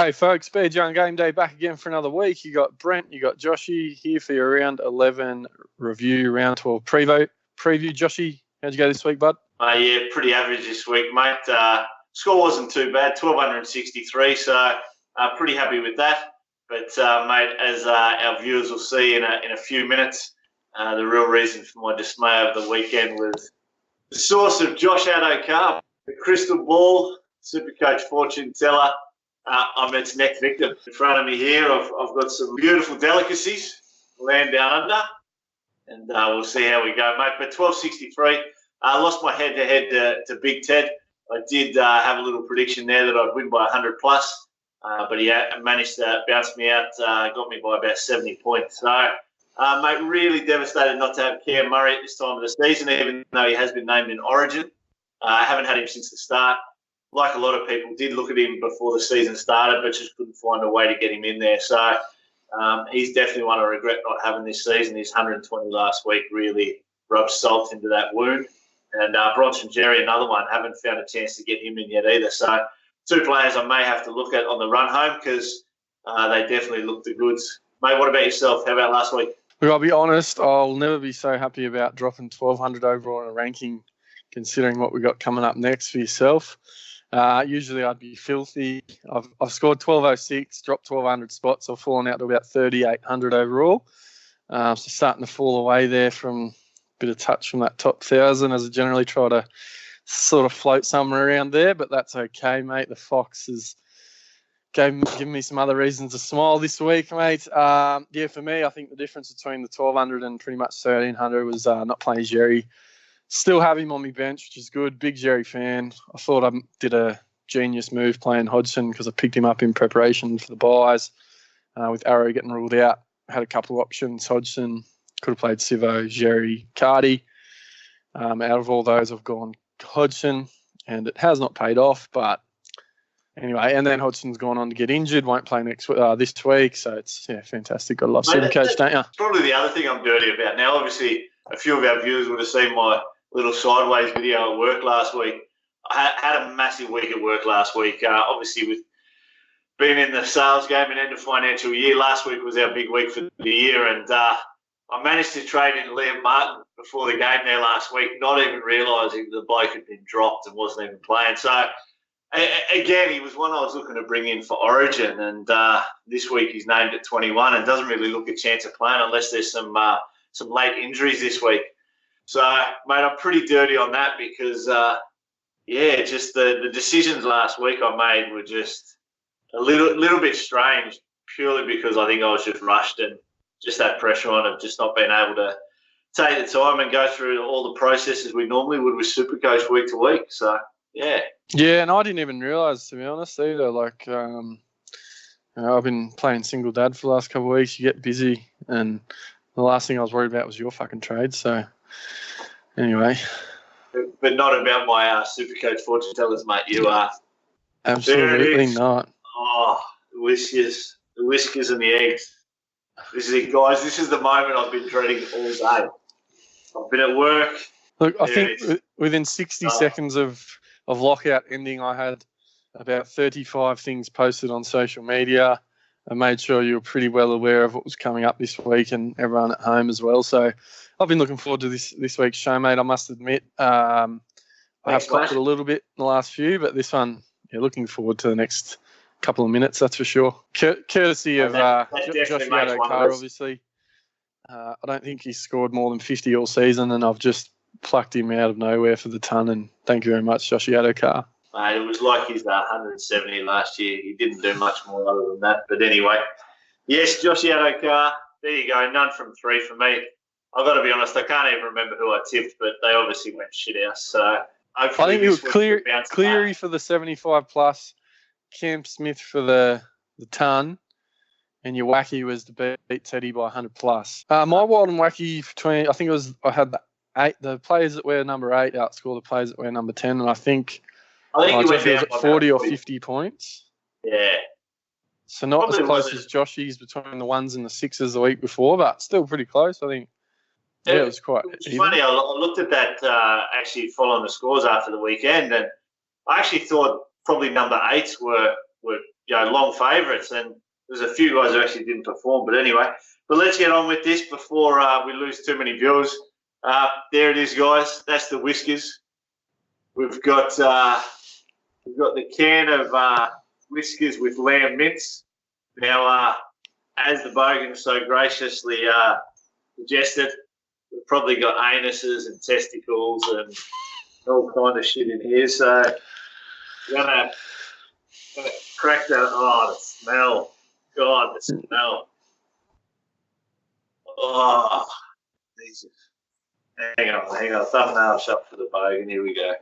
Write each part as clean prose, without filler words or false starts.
Hey folks, BJ on Game Day back again for another week. You got Brent, you got Joshy here for your round 11 review, round 12 preview. Joshy, how'd you go this week, bud? Yeah, pretty average this week, mate. Score wasn't too bad, 1,263, so pretty happy with that. But, mate, as our viewers will see in a few minutes, the real reason for my dismay over the weekend was the source of Josh Adokar, the crystal ball, SuperCoach Fortune Teller. I'm its next victim. In front of me here, I've got some beautiful delicacies, land down under, and we'll see how we go, mate. But 1263, I lost my head-to-head to Big Ted. I did have a little prediction there that I'd win by 100+, but he managed to bounce me out, got me by about 70 points. So, mate, really devastated not to have Cam Murray at this time of the season, even though he has been named in Origin. I haven't had him since the start. Like a lot of people, did look at him before the season started, but just couldn't find a way to get him in there. So he's definitely one I regret not having this season. His 120 last week really rubbed salt into that wound. And Bronson Jerry, another one, haven't found a chance to get him in yet either. So two players I may have to look at on the run home because they definitely look the goods. Mate, what about yourself? How about last week? Look, I'll be honest, I'll never be so happy about dropping 1,200 overall in a ranking considering what we got coming up next for yourself. Usually I'd be filthy. I've scored 1,206, dropped 1,200 spots. I've fallen out to about 3,800 overall. So starting to fall away there from a bit of touch from that top 1,000 as I generally try to sort of float somewhere around there, but that's okay, mate. The Fox has given me some other reasons to smile this week, mate. Yeah, for me, I think the difference between the 1,200 and pretty much 1,300 was not playing Jerry. Still have him on my bench, which is good. Big Jerry fan. I thought I did a genius move playing Hodgson because I picked him up in preparation for the buys. With Arrow getting ruled out, I had a couple of options. Hodgson, could have played Sivo, Jerry, Cardi. Out of all those, I've gone Hodgson, and it has not paid off. But anyway, and then Hodgson's gone on to get injured, won't play this week. So it's fantastic. Got to love SuperCoach, don't you? Probably the other thing I'm dirty about now. Obviously, a few of our viewers would have seen my little sideways video at work last week. I had a massive week at work last week. Obviously, with being in the sales game and end of financial year, last week was our big week for the year, and I managed to trade in Liam Martin before the game there last week, not even realising the bloke had been dropped and wasn't even playing. So, again, he was one I was looking to bring in for Origin, and this week he's named at 21 and doesn't really look a chance of playing unless there's some late injuries this week. So, mate, I'm pretty dirty on that because, just the decisions last week I made were just a little bit strange, purely because I think I was just rushed and just that pressure on of just not being able to take the time and go through all the processes we normally would with SuperCoach week to week. So, yeah. Yeah, and I didn't even realise, to be honest, either. Like, I've been playing single dad for the last couple of weeks. You get busy, and the last thing I was worried about was your fucking trade. So, anyway. But not about my SuperCoach Fortune Tellers, mate. You are. Absolutely not. Oh, the whiskers and the eggs. This is it, guys. This is the moment I've been dreading all day. I've been at work. Look, I think within 60 seconds of lockout ending, I had about 35 things posted on social media. I made sure you were pretty well aware of what was coming up this week and everyone at home as well. So I've been looking forward to this week's show, mate. I must admit, I have flopped it a little bit in the last few, but this one, looking forward to the next couple of minutes, that's for sure. Courtesy of Josh Adokar, obviously. I don't think he's scored more than 50 all season, and I've just plucked him out of nowhere for the ton, and thank you very much, Josh Adokar. Mate, it was like his 170 last year. He didn't do much more other than that. But anyway, yes, Josh Adokar, there you go. None from three for me. I've got to be honest, I can't even remember who I tipped, but they obviously went shit house. So I think you were Cleary for the 75+, Cam Smith for the ton, and your wacky was to beat Teddy by 100+. My wild and wacky I had the players that wear number 8 outscore the players that wear number 10, and I think you went down at 40 or 50 points. Yeah. So not probably as close as Joshy's between the 1s and the 6s the week before, but still pretty close, I think. Yeah, it was quite It's funny, I looked at that actually following the scores after the weekend, and I actually thought probably number 8s were long favourites, and there's a few guys who actually didn't perform. But anyway, let's get on with this before we lose too many viewers. There it is, guys. That's the whiskers. We've got the can of whiskers with lamb mince. Now, as the bogan so graciously suggested, we've probably got anuses and testicles and all kind of shit in here. So we're gonna crack that. Oh, the smell! God, the smell! Oh, Jesus! Hang on. Thumbnail shot for the bogan. Here we go.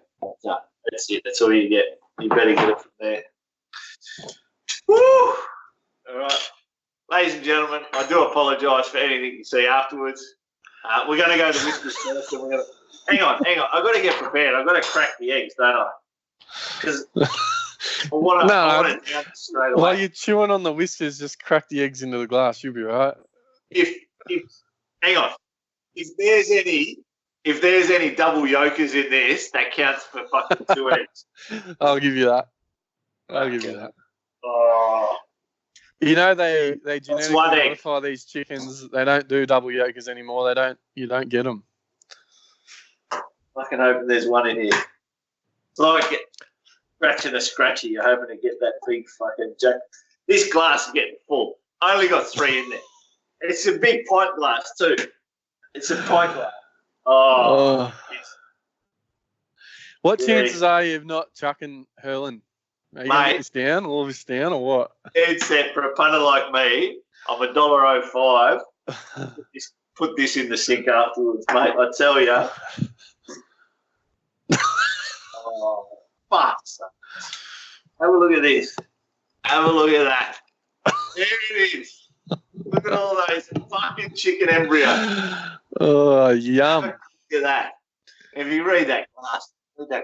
That's it. That's all you get. You better get it from there. Woo! All right. Ladies and gentlemen, I do apologise for anything you see afterwards. We're going to go to whiskers first, and we're going to... Hang on. I've got to get prepared. I've got to crack the eggs, don't I? Because I want it down straight away. While you're chewing on the whiskers, just crack the eggs into the glass. You'll be right. Hang on. If there's any double yolkers in this, that counts for fucking 2 eggs. I'll give you that. Oh. You know they genetically modify these chickens. They don't do double yolkers anymore. You don't get them. Fucking hoping there's one in here. It's like scratching a scratchy. You're hoping to get that big fucking jack. This glass is getting full. I only got 3 in there. It's a big pint glass too. It's a pint glass. Oh. Yes. What chances are you of not chucking hurling? Are you going to get this down, all of this down, or what? It's set for a punter like me. I'm $1.05. Put this in the sink afterwards, mate. I tell you. Oh, fuck. Have a look at this. Have a look at that. There it is. Look at all those fucking chicken embryos. Oh, yum. Look at that. If you read that glass.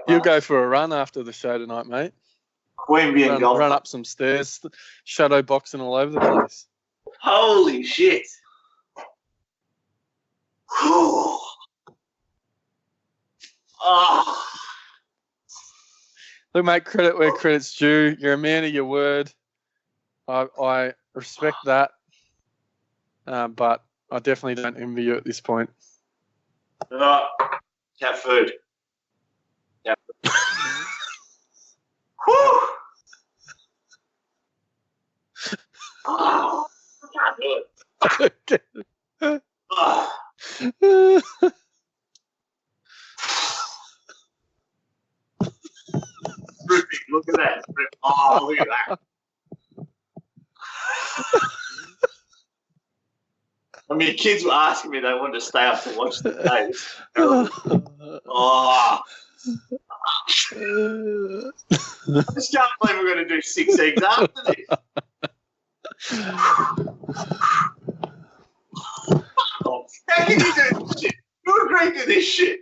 You'll go for a run after the show tonight, mate. Run up some stairs, shadow boxing all over the place. Holy shit. Oh. Look, mate, credit where credit's due. You're a man of your word. I respect that, but I definitely don't envy you at this point. Cat food. Cat food. Whew. Oh, I can't do it. Look at that. Oh, look at that. I mean, kids were asking me they wanted to stay up to watch the days. Oh. I just can't believe we're going to do 6 eggs after this. How can you do this shit? Who agreed to this shit?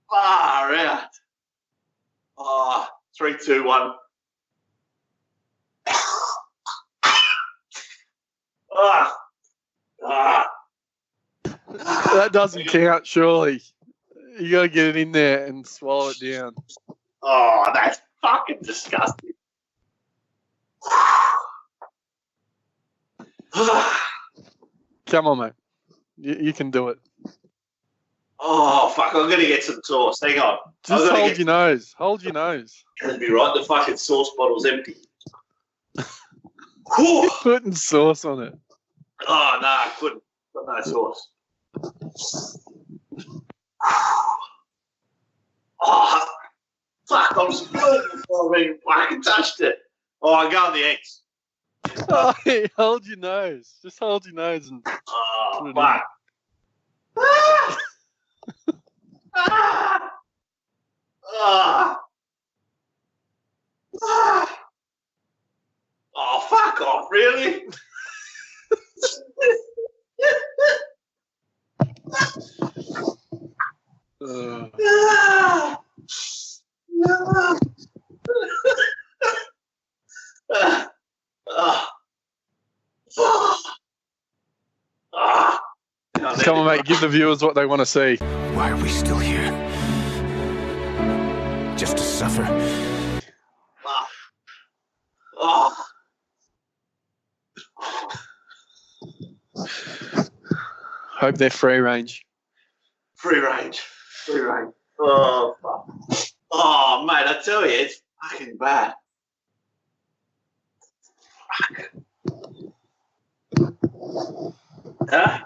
Far out. Oh, 3, 2, 1. That doesn't count, surely. You got to get it in there and swallow it down. Oh, that's fucking disgusting. Come on, mate. You can do it. Oh, fuck. I'm going to get some sauce. Hang on. Just hold your nose. Hold your nose. That'd be right. The fucking sauce bottle's empty. You're putting sauce on it. Oh, no, I couldn't. Got no sauce. Oh, fuck. I'm spilling before I even fucking touched it. Oh, I go on the eggs. Oh, hey, hold your nose. Just hold your nose and. Oh, fuck. Ah! Ah! Ah! Ah! Oh, fuck off, really? Come on, mate. Give the viewers what they want to see. Why are we still here? Just to suffer? Oh. Hope they're free range. Free range. Oh, fuck. Oh, mate, I tell you, it's fucking bad. Huh?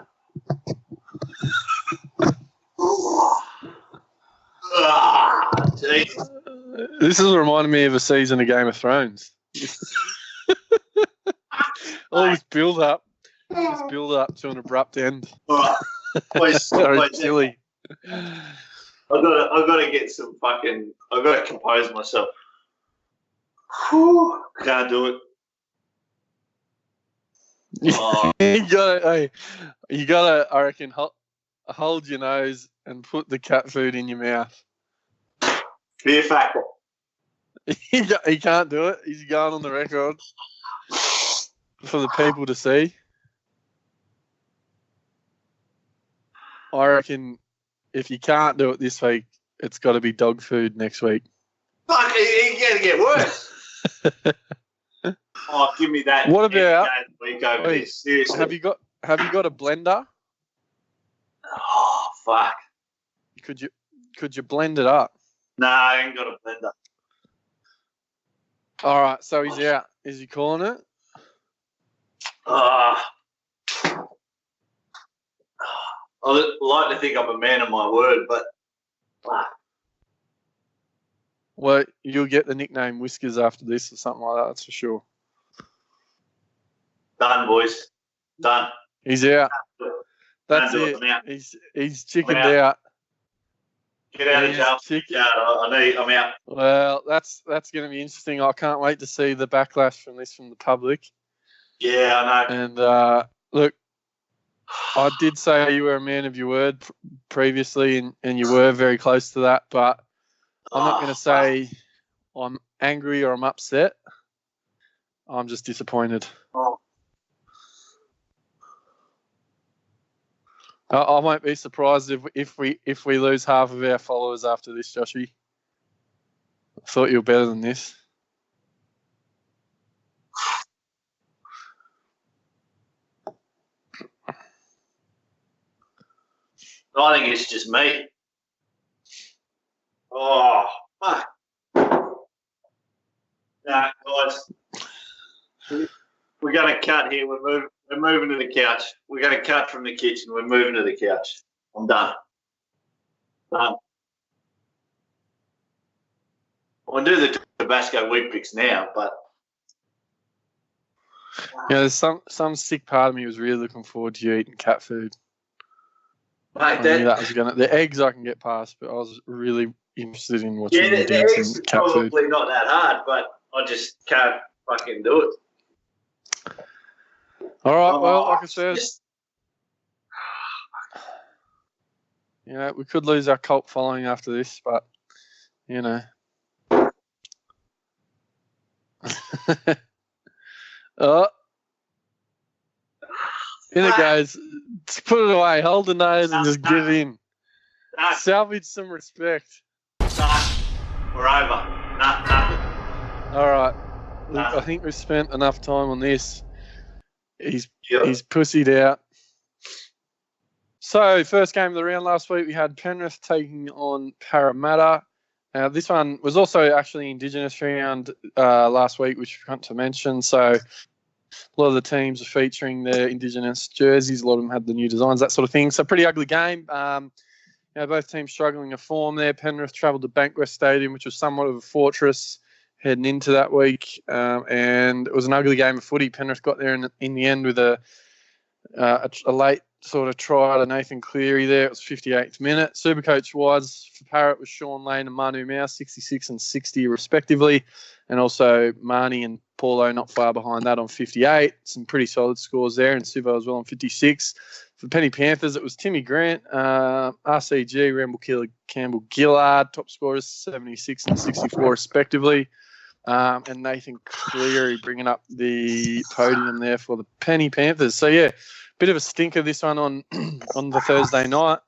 Jeez. This is reminding me of a season of Game of Thrones. All this build up to an abrupt end. Sorry, silly. I've got to get some fucking. I've got to compose myself. Whew, can't do it. Oh. you gotta. I reckon hold your nose and put the cat food in your mouth. Fear factor. He can't do it. He's going on the record for the people to see. I reckon if you can't do it this week, it's got to be dog food next week. Fuck, it's going to get worse. Oh, give me that. What about week over this? Seriously. Have you got a blender? Oh, fuck. Could you blend it up? No, I ain't got a blender. All right, so he's out. Is he calling it? I like to think I'm a man of my word, but well, you'll get the nickname Whiskers after this or something like that. That's for sure. Done, boys. Done. He's out. That's it. He's chickened out. Get out of jail. I'm out. Well, that's going to be interesting. I can't wait to see the backlash from the public. Yeah, I know. And look, I did say you were a man of your word previously, and you were very close to that. But I'm not going to say I'm angry or I'm upset. I'm just disappointed. Oh. I won't be surprised if we lose half of our followers after this, Joshy. I thought you were better than this. I think it's just me. Oh, fuck. Nah, guys. We're going to cut here. We're moving to the couch. We're going to cut from the kitchen. We're moving to the couch. I'm done. Done. I'll do the Tabasco wheat picks now, but yeah, there's some sick part of me was really looking forward to you eating cat food. Mate, that was the eggs I can get past, but I was really interested in watching you the doing eggs some cat food. Probably not that hard, but I just can't fucking do it. All right, well, like I said, we could lose our cult following after this, but, oh, in it goes. Just put it away, hold the nose and just give in. Salvage some respect. We're over. Nothing. All right. Look, I think we've spent enough time on this. He's pussied out. So, first game of the round last week, we had Penrith taking on Parramatta. Now, this one was also actually Indigenous round last week, which we forgot to mention. So, a lot of the teams are featuring their Indigenous jerseys. A lot of them had the new designs, that sort of thing. So, pretty ugly game. Both teams struggling to form there. Penrith travelled to Bankwest Stadium, which was somewhat of a fortress heading into that week. And it was an ugly game of footy. Penrith got there in the end with a late sort of try to Nathan Cleary there. It was 58th minute. Supercoach wise for Parrot was Sean Lane and Manu Mouse, 66 and 60 respectively. And also Marnie and Paulo not far behind that on 58. Some pretty solid scores there. And Suvo as well on 56. For Penny Panthers, it was Timmy Grant, RCG, Ramble Campbell Gillard, top scorers 76 and 64 respectively. And Nathan Cleary bringing up the podium there for the Penny Panthers. So, yeah, bit of a stinker this one on the Thursday night.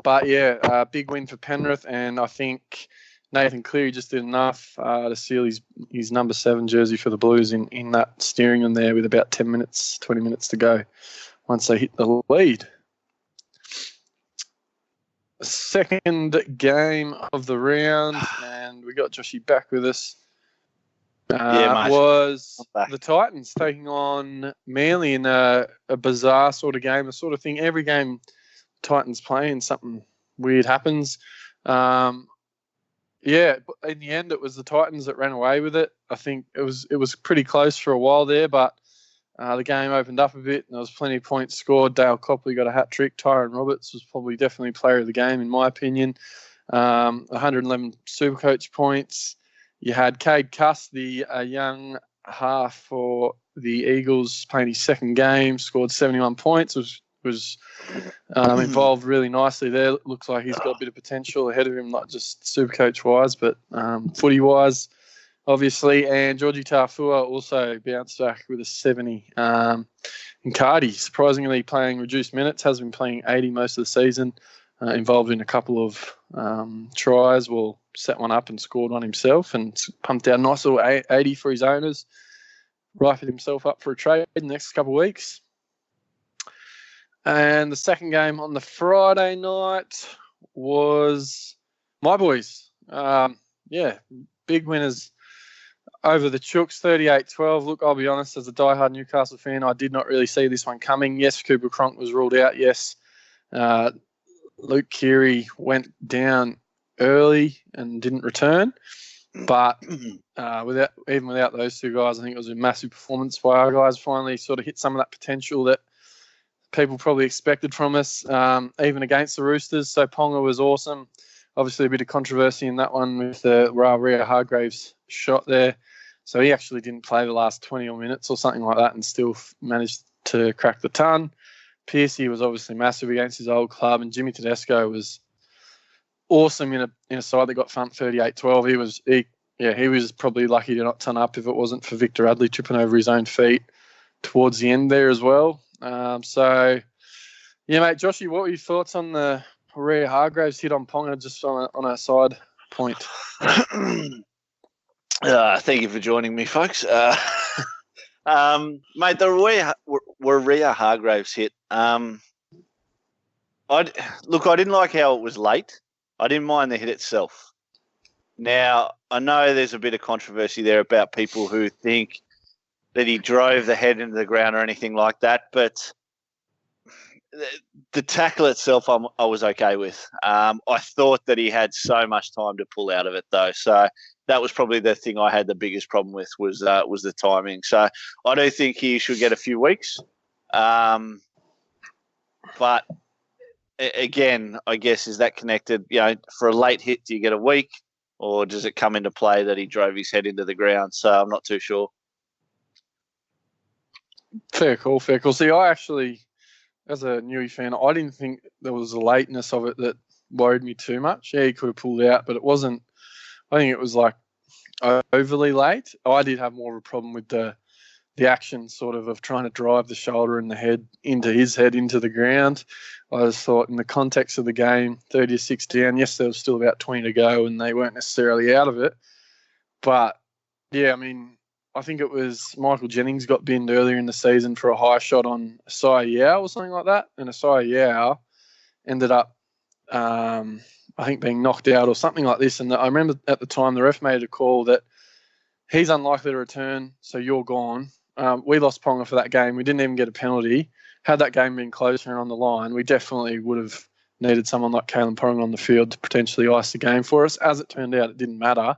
But, yeah, big win for Penrith. And I think Nathan Cleary just did enough to seal his number 7 jersey for the Blues in that steering room there with about 20 minutes to go once they hit the lead. Second game of the round, and we got Joshy back with us. Was the Titans taking on Manly in a bizarre sort of game, the sort of thing. Every game Titans play and something weird happens. In the end, it was the Titans that ran away with it. I think it was pretty close for a while there, but the game opened up a bit and there was plenty of points scored. Dale Copley got a hat-trick. Tyron Roberts was probably definitely player of the game, in my opinion. 111 Supercoach points. You had Cade Cuss, the young half for the Eagles, playing his second game, scored 71 points, was involved really nicely there. Looks like he's got a bit of potential ahead of him, not just Supercoach-wise, but footy-wise, obviously. And Georgie Tafua also bounced back with a 70. And Cardi, surprisingly, playing reduced minutes, has been playing 80 most of the season, involved in a couple of tries, set one up and scored one himself and pumped out a nice little 80 for his owners. Rifled himself up for a trade in the next couple of weeks. And the second game on the Friday night was my boys. Big winners over the Chooks, 38-12. Look, I'll be honest, as a diehard Newcastle fan, I did not really see this one coming. Yes, Cooper Cronk was ruled out. Yes, Luke Keary went down early and didn't return. But without those two guys, I think it was a massive performance by our guys. Finally sort of hit some of that potential that people probably expected from us, even against the Roosters. So Ponga was awesome. Obviously a bit of controversy in that one with the Ria Hargraves shot there. So he actually didn't play the last 20 minutes or something like that and still managed to crack the ton. Piercy was obviously massive against his old club, and Jimmy Tedesco was awesome in a side that got thumped 38-12. He was probably lucky to not turn up if it wasn't for Victor Radley tripping over his own feet towards the end there as well. Mate, Joshy, what were your thoughts on the Ria Hargraves hit on Ponga just on a side point? Thank you for joining me, folks. Mate, the Ria Hargraves hit. I didn't like how it was late. I didn't mind the hit itself. Now, I know there's a bit of controversy there about people who think that he drove the head into the ground or anything like that, but the tackle itself I was okay with. I thought that he had so much time to pull out of it, though. So that was probably the thing I had the biggest problem with was the timing. So I do think he should get a few weeks. But again, I guess, is that connected? For a late hit, do you get a week, or does it come into play that he drove his head into the ground? So I'm not too sure. Fair call. See, I actually, as a Newey fan, I didn't think there was a lateness of it that worried me too much. Yeah, he could have pulled out, but it wasn't. I think it was like overly late. I did have more of a problem with the action sort of trying to drive the shoulder and the head into the ground. I just thought in the context of the game, 30-6 down, yes, there was still about 20 to go and they weren't necessarily out of it. But, yeah, I mean, I think it was Michael Jennings got binned earlier in the season for a high shot on Asai Yao or something like that. And Asai Yao ended up, I think, being knocked out or something like this. And I remember at the time the ref made a call that he's unlikely to return, so you're gone. We lost Ponga for that game. We didn't even get a penalty. Had that game been closer and on the line, we definitely would have needed someone like Kalen Ponga on the field to potentially ice the game for us. As it turned out, it didn't matter.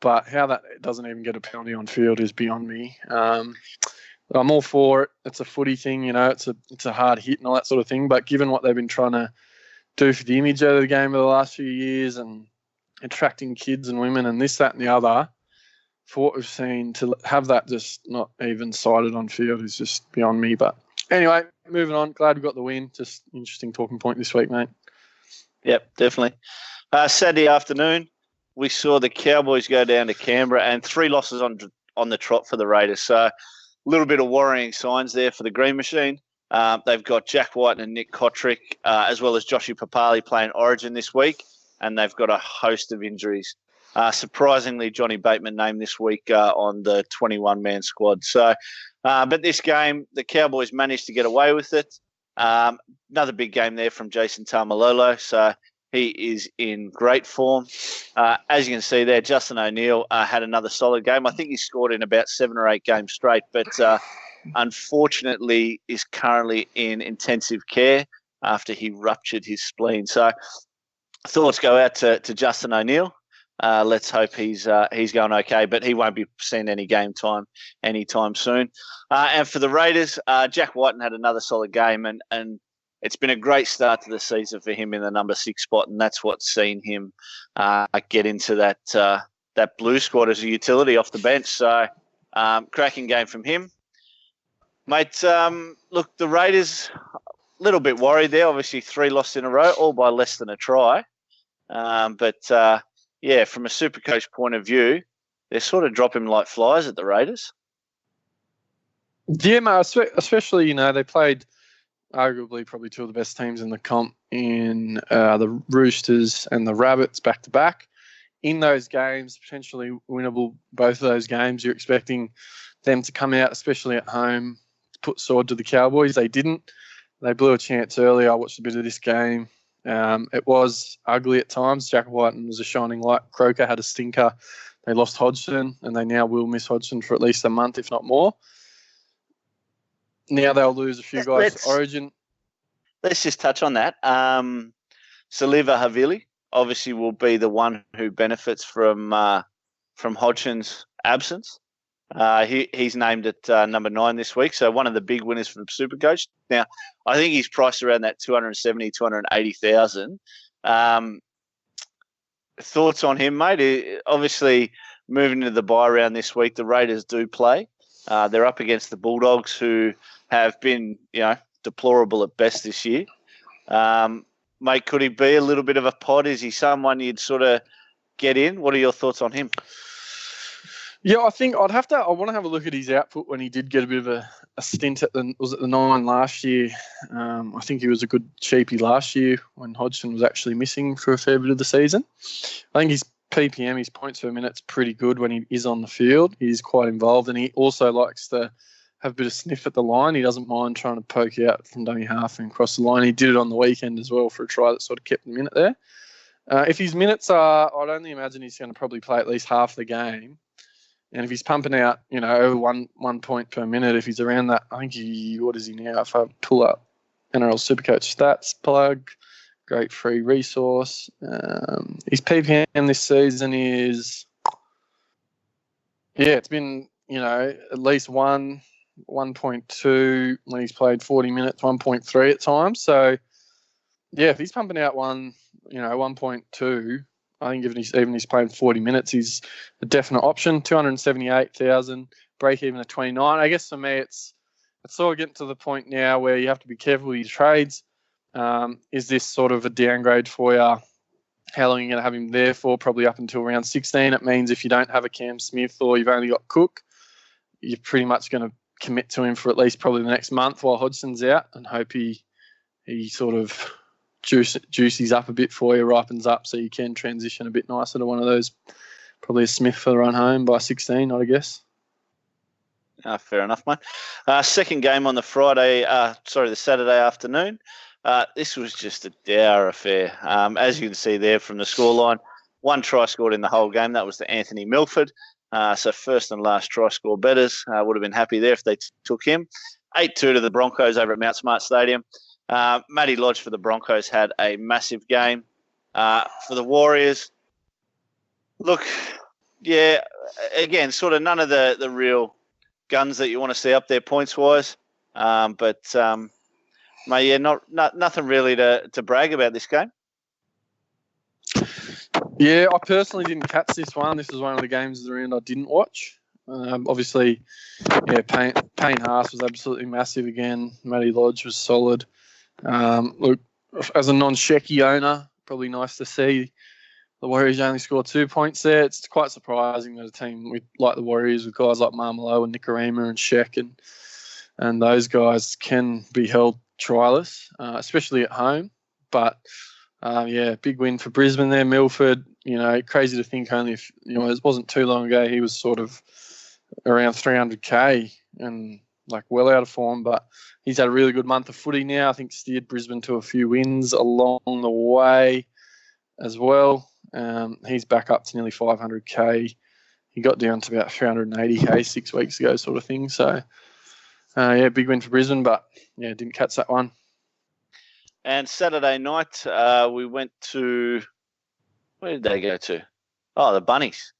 But how that doesn't even get a penalty on field is beyond me. I'm all for it. It's a footy thing, it's a hard hit and all that sort of thing. But given what they've been trying to do for the image of the game over the last few years and attracting kids and women and this, that and the other, for what we've seen, to have that just not even cited on field is just beyond me. But anyway, moving on. Glad we got the win. Just interesting talking point this week, mate. Yep, definitely. Saturday afternoon, we saw the Cowboys go down to Canberra and 3 losses on the trot for the Raiders. So a little bit of worrying signs there for the Green Machine. They've got Jack White and Nick Kotrick, as well as Joshy Papali playing Origin this week, and they've got a host of injuries. Surprisingly, Johnny Bateman named this week on the 21-man squad. So, but this game, the Cowboys managed to get away with it. Another big game there from Jason Taumalolo. So he is in great form. As you can see there, Justin O'Neill had another solid game. I think he scored in about 7 or 8 games straight, but unfortunately is currently in intensive care after he ruptured his spleen. So thoughts go out to Justin O'Neill. Let's hope he's going okay, but he won't be seeing any game time anytime soon. And for the Raiders, Jack Whiten had another solid game, and it's been a great start to the season for him in the number 6 spot, and that's what's seen him get into that blue squad as a utility off the bench. So cracking game from him. Mate, look, the Raiders, a little bit worried there. Obviously 3 losses in a row, all by less than a try. But yeah, from a Supercoach point of view, they're sort of dropping like flies at the Raiders. Yeah, mate, especially, they played arguably probably 2 of the best teams in the comp in the Roosters and the Rabbits back-to-back. In those games, potentially winnable, both of those games, you're expecting them to come out, especially at home, to put sword to the Cowboys. They didn't. They blew a chance early. I watched a bit of this game. It was ugly at times. Jack Whiten was a shining light. Croker had a stinker. They lost Hodgson, and they now will miss Hodgson for at least a month, if not more. Now they'll lose a few guys to Origin. Let's just touch on that. Saliva Havili obviously will be the one who benefits from Hodgson's absence. He's named at number 9 this week, so one of the big winners from Supercoach. Now, I think he's priced around that 270,000, 280,000. Thoughts on him, mate? Obviously, moving into the bye round this week, the Raiders do play. They're up against the Bulldogs, who have been, deplorable at best this year. Mate, could he be a little bit of a pod? Is he someone you'd sort of get in? What are your thoughts on him? Yeah, I think I want to have a look at his output when he did get a bit of a stint at the 9 last year. I think he was a good cheapie last year when Hodgson was actually missing for a fair bit of the season. I think his PPM, his points per minute's pretty good when he is on the field. He's quite involved, and he also likes to have a bit of sniff at the line. He doesn't mind trying to poke out from dummy half and cross the line. He did it on the weekend as well for a try that sort of kept him in it there. If his minutes are, I'd only imagine he's going to probably play at least half the game. And if he's pumping out, over one point per minute, if he's around that, I think what is he now? If I pull up NRL Supercoach stats plug, great free resource. His PPM this season is, it's been, at least 1.2 when he's played 40 minutes, 1.3 at times. So, yeah, if he's pumping out 1.2, I think even he's playing 40 minutes, he's a definite option. 278,000, break even at 29. I guess for me, it's sort of getting to the point now where you have to be careful with your trades. Is this sort of a downgrade for you? How long are you going to have him there for? Probably up until round 16. It means if you don't have a Cam Smith or you've only got Cook, you're pretty much going to commit to him for at least probably the next month while Hodgson's out, and hope he sort of juices up a bit for you, ripens up so you can transition a bit nicer to one of those, probably a Smith for the run home by 16, I guess. Fair enough, mate. Second game on the Saturday afternoon. This was just a dour affair. As you can see there from the scoreline, 1 try scored in the whole game. That was to Anthony Milford. So first and last try score betters would have been happy there if they took him. 8-2 to the Broncos over at Mount Smart Stadium. Matty Lodge for the Broncos had a massive game. For the Warriors, look, yeah, again, sort of none of the real guns that you want to see up there points-wise. But mate, yeah, nothing really to brag about this game. Yeah, I personally didn't catch this one. This is one of the games of the round I didn't watch. Obviously, yeah, Payne Haas was absolutely massive again. Matty Lodge was solid. Look, as a non-Shecky owner, probably nice to see the Warriors only score 2 points there. It's quite surprising that a team like the Warriors with guys like Marmelo and Nicarima and Sheck and those guys can be held tryless, especially at home. But Yeah, big win for Brisbane there. Milford, crazy to think only if, it wasn't too long ago he was sort of around 300k and well out of form, but he's had a really good month of footy now. I think steered Brisbane to a few wins along the way as well. He's back up to nearly 500k. He got down to about 380k 6 weeks ago, sort of thing. So, big win for Brisbane, but didn't catch that one. And Saturday night, we went to, where did they go to? Oh, the Bunnies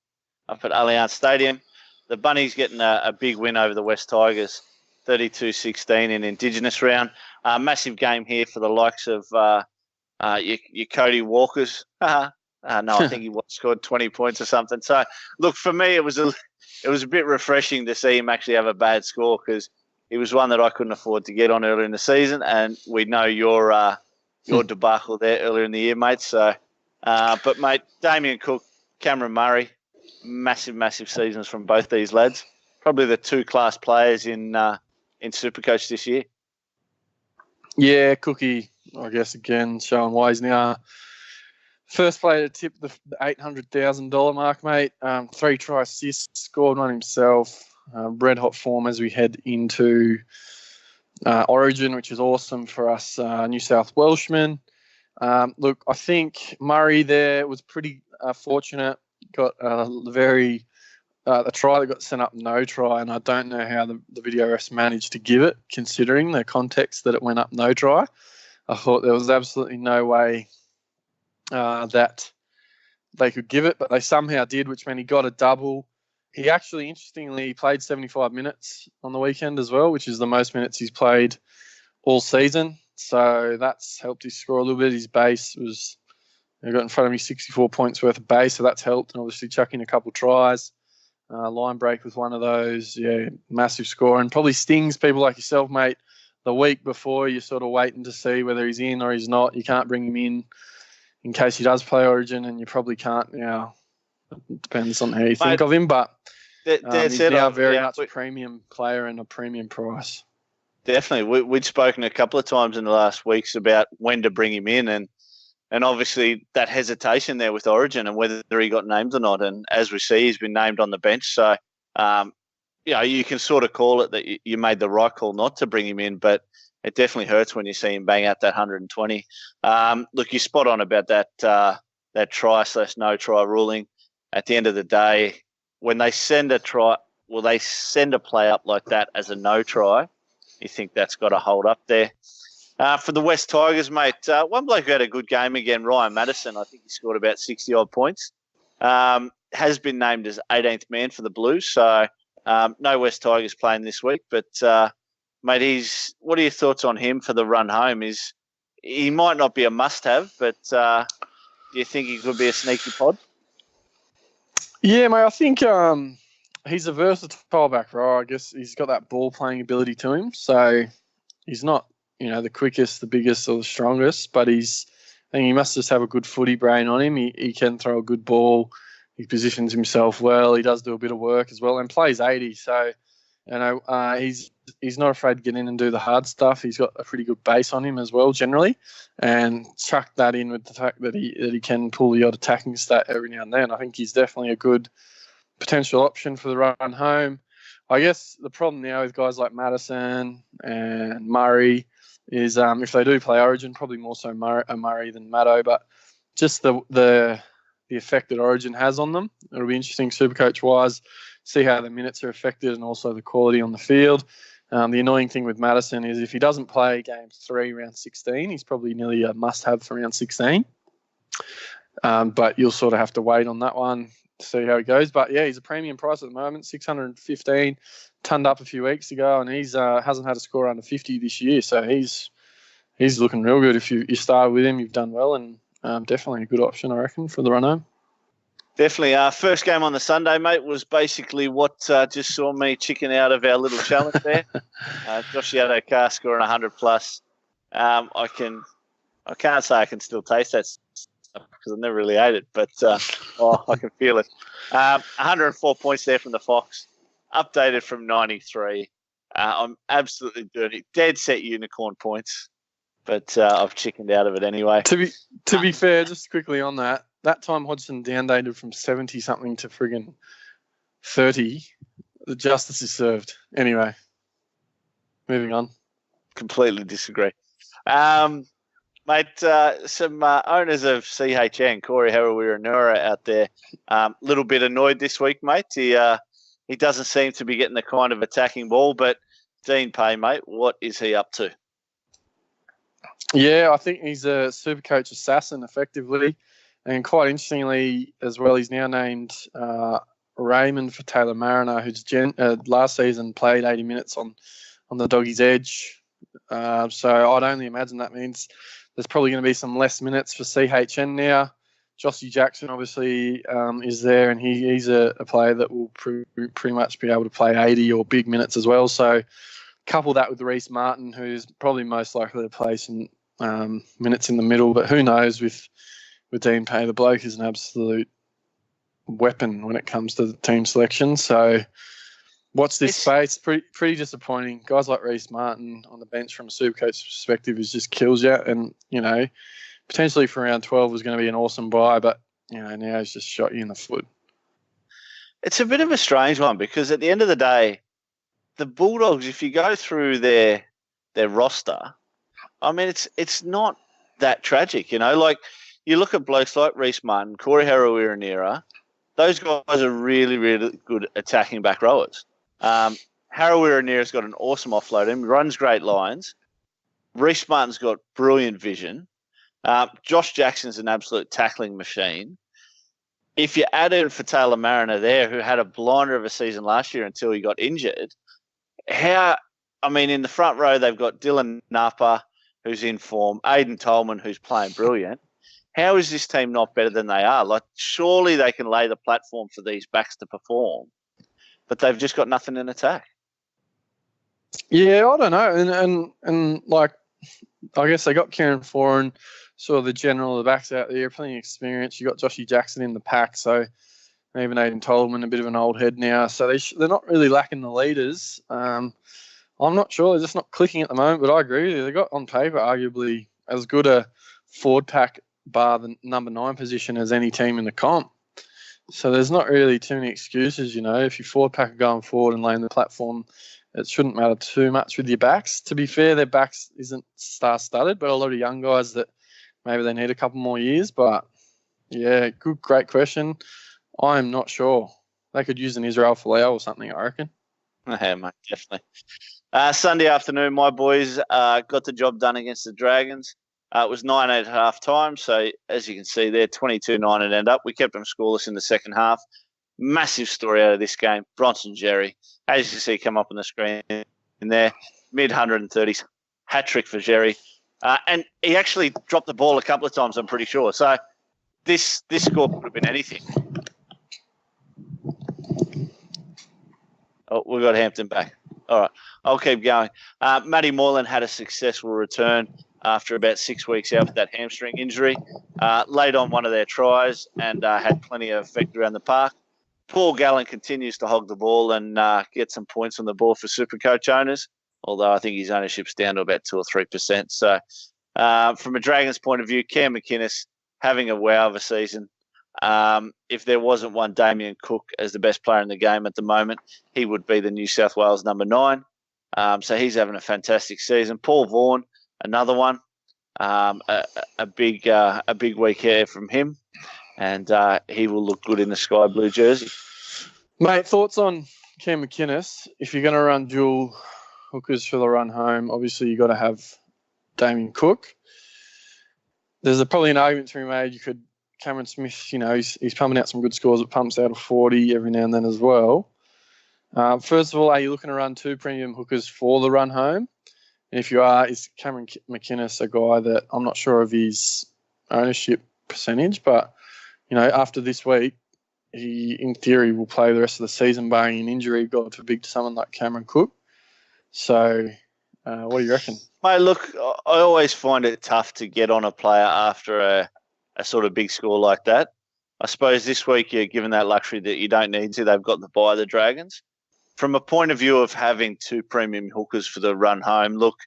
up at Allianz Stadium. The Bunnies getting a big win over the West Tigers, 32-16 in Indigenous round. Massive game here for the likes of your Cody Walkers. No, I think he scored 20 points or something. So, look, for me, it was a bit refreshing to see him actually have a bad score because he was one that I couldn't afford to get on earlier in the season, and we know your debacle there earlier in the year, mate. So, but mate, Damien Cook, Cameron Murray, massive seasons from both these lads. Probably the two class players in Supercoach this year. Yeah, Cookie, I guess again showing why he's now first player to tip the $800,000 mark, mate. 3 try assists, scored one himself. Red hot form as we head into Origin, which is awesome for us New South Welshmen. Look, I think Murray there was pretty fortunate. Got the try that got sent up, no try, and I don't know how the video refs managed to give it, considering the context that it went up no try. I thought there was absolutely no way that they could give it, but they somehow did, which meant he got a double. He actually, interestingly, played 75 minutes on the weekend as well, which is the most minutes he's played all season. So that's helped his score a little bit. His base was, I got in front of me 64 points worth of base, so that's helped. And obviously chucking a couple tries. Line break with one of those. Yeah, massive score. And probably stings people like yourself, mate. The week before, you're sort of waiting to see whether he's in or he's not. You can't bring him in case he does play Origin, and you probably can't now. It depends on how you think of him, but he's now very much a premium player and a premium price. Definitely. We'd spoken a couple of times in the last weeks about when to bring him in and obviously that hesitation there with Origin and whether he got named or not. And as we see, he's been named on the bench. So, you can sort of call it that you made the right call not to bring him in, but it definitely hurts when you see him bang out that 120. Look, you're spot on about that try/no try ruling. At the end of the day, when they send a try, they send a play up like that as a no try, you think that's got to hold up there. For the West Tigers, mate, one bloke who had a good game again, Ryan Madison, I think he scored about 60-odd points, has been named as 18th man for the Blues. So no West Tigers playing this week. But, mate, what are your thoughts on him for the run home? He might not be a must-have, but do you think he could be a sneaky pod? Yeah, mate, I think he's a versatile back row. I guess he's got that ball-playing ability to him. So he's not, the quickest, the biggest, or the strongest, but I think he must just have a good footy brain on him. He can throw a good ball. He positions himself well. He does do a bit of work as well and plays 80. So, he's not afraid to get in and do the hard stuff. He's got a pretty good base on him as well, generally, and chuck that in with the fact that he can pull the odd attacking stat every now and then. I think he's definitely a good potential option for the run home. I guess the problem now with guys like Madison and Murray is if they do play Origin, probably more so Murray than Maddo, but just the effect that Origin has on them. It'll be interesting Supercoach-wise, see how the minutes are affected and also the quality on the field. The annoying thing with Madison is if he doesn't play game 3, round 16, he's probably nearly a must-have for round 16. But you'll sort of have to wait on that one to see how he goes. But, yeah, he's a premium price at the moment, 615, turned up a few weeks ago, and he's hasn't had a score under 50 this year. So he's looking real good. If you start with him, you've done well, and definitely a good option, I reckon, for the run home. Definitely. First game on the Sunday, mate, was basically what just saw me chicken out of our little challenge there. Josh Yadokar scoring 100+. I can't say I can still taste that stuff because I've never really ate it, but I can feel it. 104 points there from the Fox, updated from 93. I'm absolutely dirty. Dead set unicorn points. but I've chickened out of it anyway. To be fair, just quickly on that time Hodgson downdated from 70 something to friggin' 30. The justice is served. Anyway, moving on. Completely disagree. Mate, some owners of CHN, Corey Harawira-Naera out there, little bit annoyed this week, mate. He doesn't seem to be getting the kind of attacking ball, but Dean Pay, mate, what is he up to? Yeah, I think he's a Supercoach assassin, effectively. And quite interestingly as well, he's now named Raymond for Taylor Mariner, who's last season played 80 minutes on the Doggies' edge. So I'd only imagine that means there's probably going to be some less minutes for CHN now. Joshy Jackson obviously is there, and he's a player that will pretty much be able to play 80 or big minutes as well. So couple that with Reece Martin, who's probably most likely to play some minutes in the middle. But who knows with Dean Pay, the bloke is an absolute weapon when it comes to the team selection. So watch this space. Pretty disappointing. Guys like Reece Martin on the bench from a Supercoach perspective is just kills you. And, potentially for round 12 was going to be an awesome buy, but, now he's just shot you in the foot. It's a bit of a strange one because at the end of the day, the Bulldogs, if you go through their roster, I mean, it's not that tragic, Like, you look at blokes like Reece Martin, Corey Harawira-Naera, those guys are really, really good attacking back rowers. Harawira-Naera's got an awesome offload. He runs great lines. Reece Martin's got brilliant vision. Josh Jackson's an absolute tackling machine. If you add in for Taylor Mariner there, who had a blinder of a season last year until he got injured, in the front row, they've got Dylan Napa, who's in form, Aidan Tolman, who's playing brilliant. How is this team not better than they are? Like, surely they can lay the platform for these backs to perform, but they've just got nothing in attack. Yeah, I don't know. And like, I guess they got Kieran Foran, sort of the general of the backs out there, plenty of experience. You got Joshy Jackson in the pack, so even Aidan Tolman, a bit of an old head now. So they're not really lacking the leaders. I'm not sure. They're just not clicking at the moment, but I agree with you. They got on paper arguably as good a forward pack bar the number 9 position as any team in the comp. So there's not really too many excuses, If your forward pack are going forward and laying the platform, it shouldn't matter too much with your backs. To be fair, their backs isn't star-studded, but a lot of young guys that maybe they need a couple more years. But, yeah, great question. I'm not sure. They could use an Israel Folau or something, I reckon. Yeah, mate, definitely. Sunday afternoon, my boys got the job done against the Dragons. It was 9-8 at half time, so as you can see there, 22-9 it ended up. We kept them scoreless in the second half. Massive story out of this game. Bronson Jerry, as you can see come up on the screen in there, mid-130s, hat-trick for Jerry. And he actually dropped the ball a couple of times, I'm pretty sure. So this score could have been anything. Oh, we've got Hampton back. All right, I'll keep going. Matty Moylan had a successful return after about 6 weeks out with that hamstring injury. Laid on one of their tries and had plenty of effect around the park. Paul Gallen continues to hog the ball and get some points on the board for Supercoach owners, although I think his ownership's down to about 2 or 3%. So from a Dragons point of view, Cam McInnes having a wow of a season. If there wasn't one Damien Cook as the best player in the game at the moment, he would be the New South Wales number 9. So he's having a fantastic season. Paul Vaughan, another one, a big week here from him, and he will look good in the sky blue jersey. Mate, thoughts on Cam McInnes? If you're going to run dual hookers for the run home, obviously you've got to have Damien Cook. There's probably an argument to be made. You could Cameron Smith, he's pumping out some good scores. It pumps out of 40 every now and then as well. First of all, are you looking to run 2 premium hookers for the run home? And if you are, is Cameron McInnes a guy that I'm not sure of his ownership percentage, but, after this week, he, in theory, will play the rest of the season barring an injury, God forbid, to someone like Cameron Cook. So, what do you reckon? Mate, look, I always find it tough to get on a player after a sort of big score like that. I suppose this week you're given that luxury that you don't need to. They've got the bye, the Dragons. From a point of view of having 2 premium hookers for the run home, look,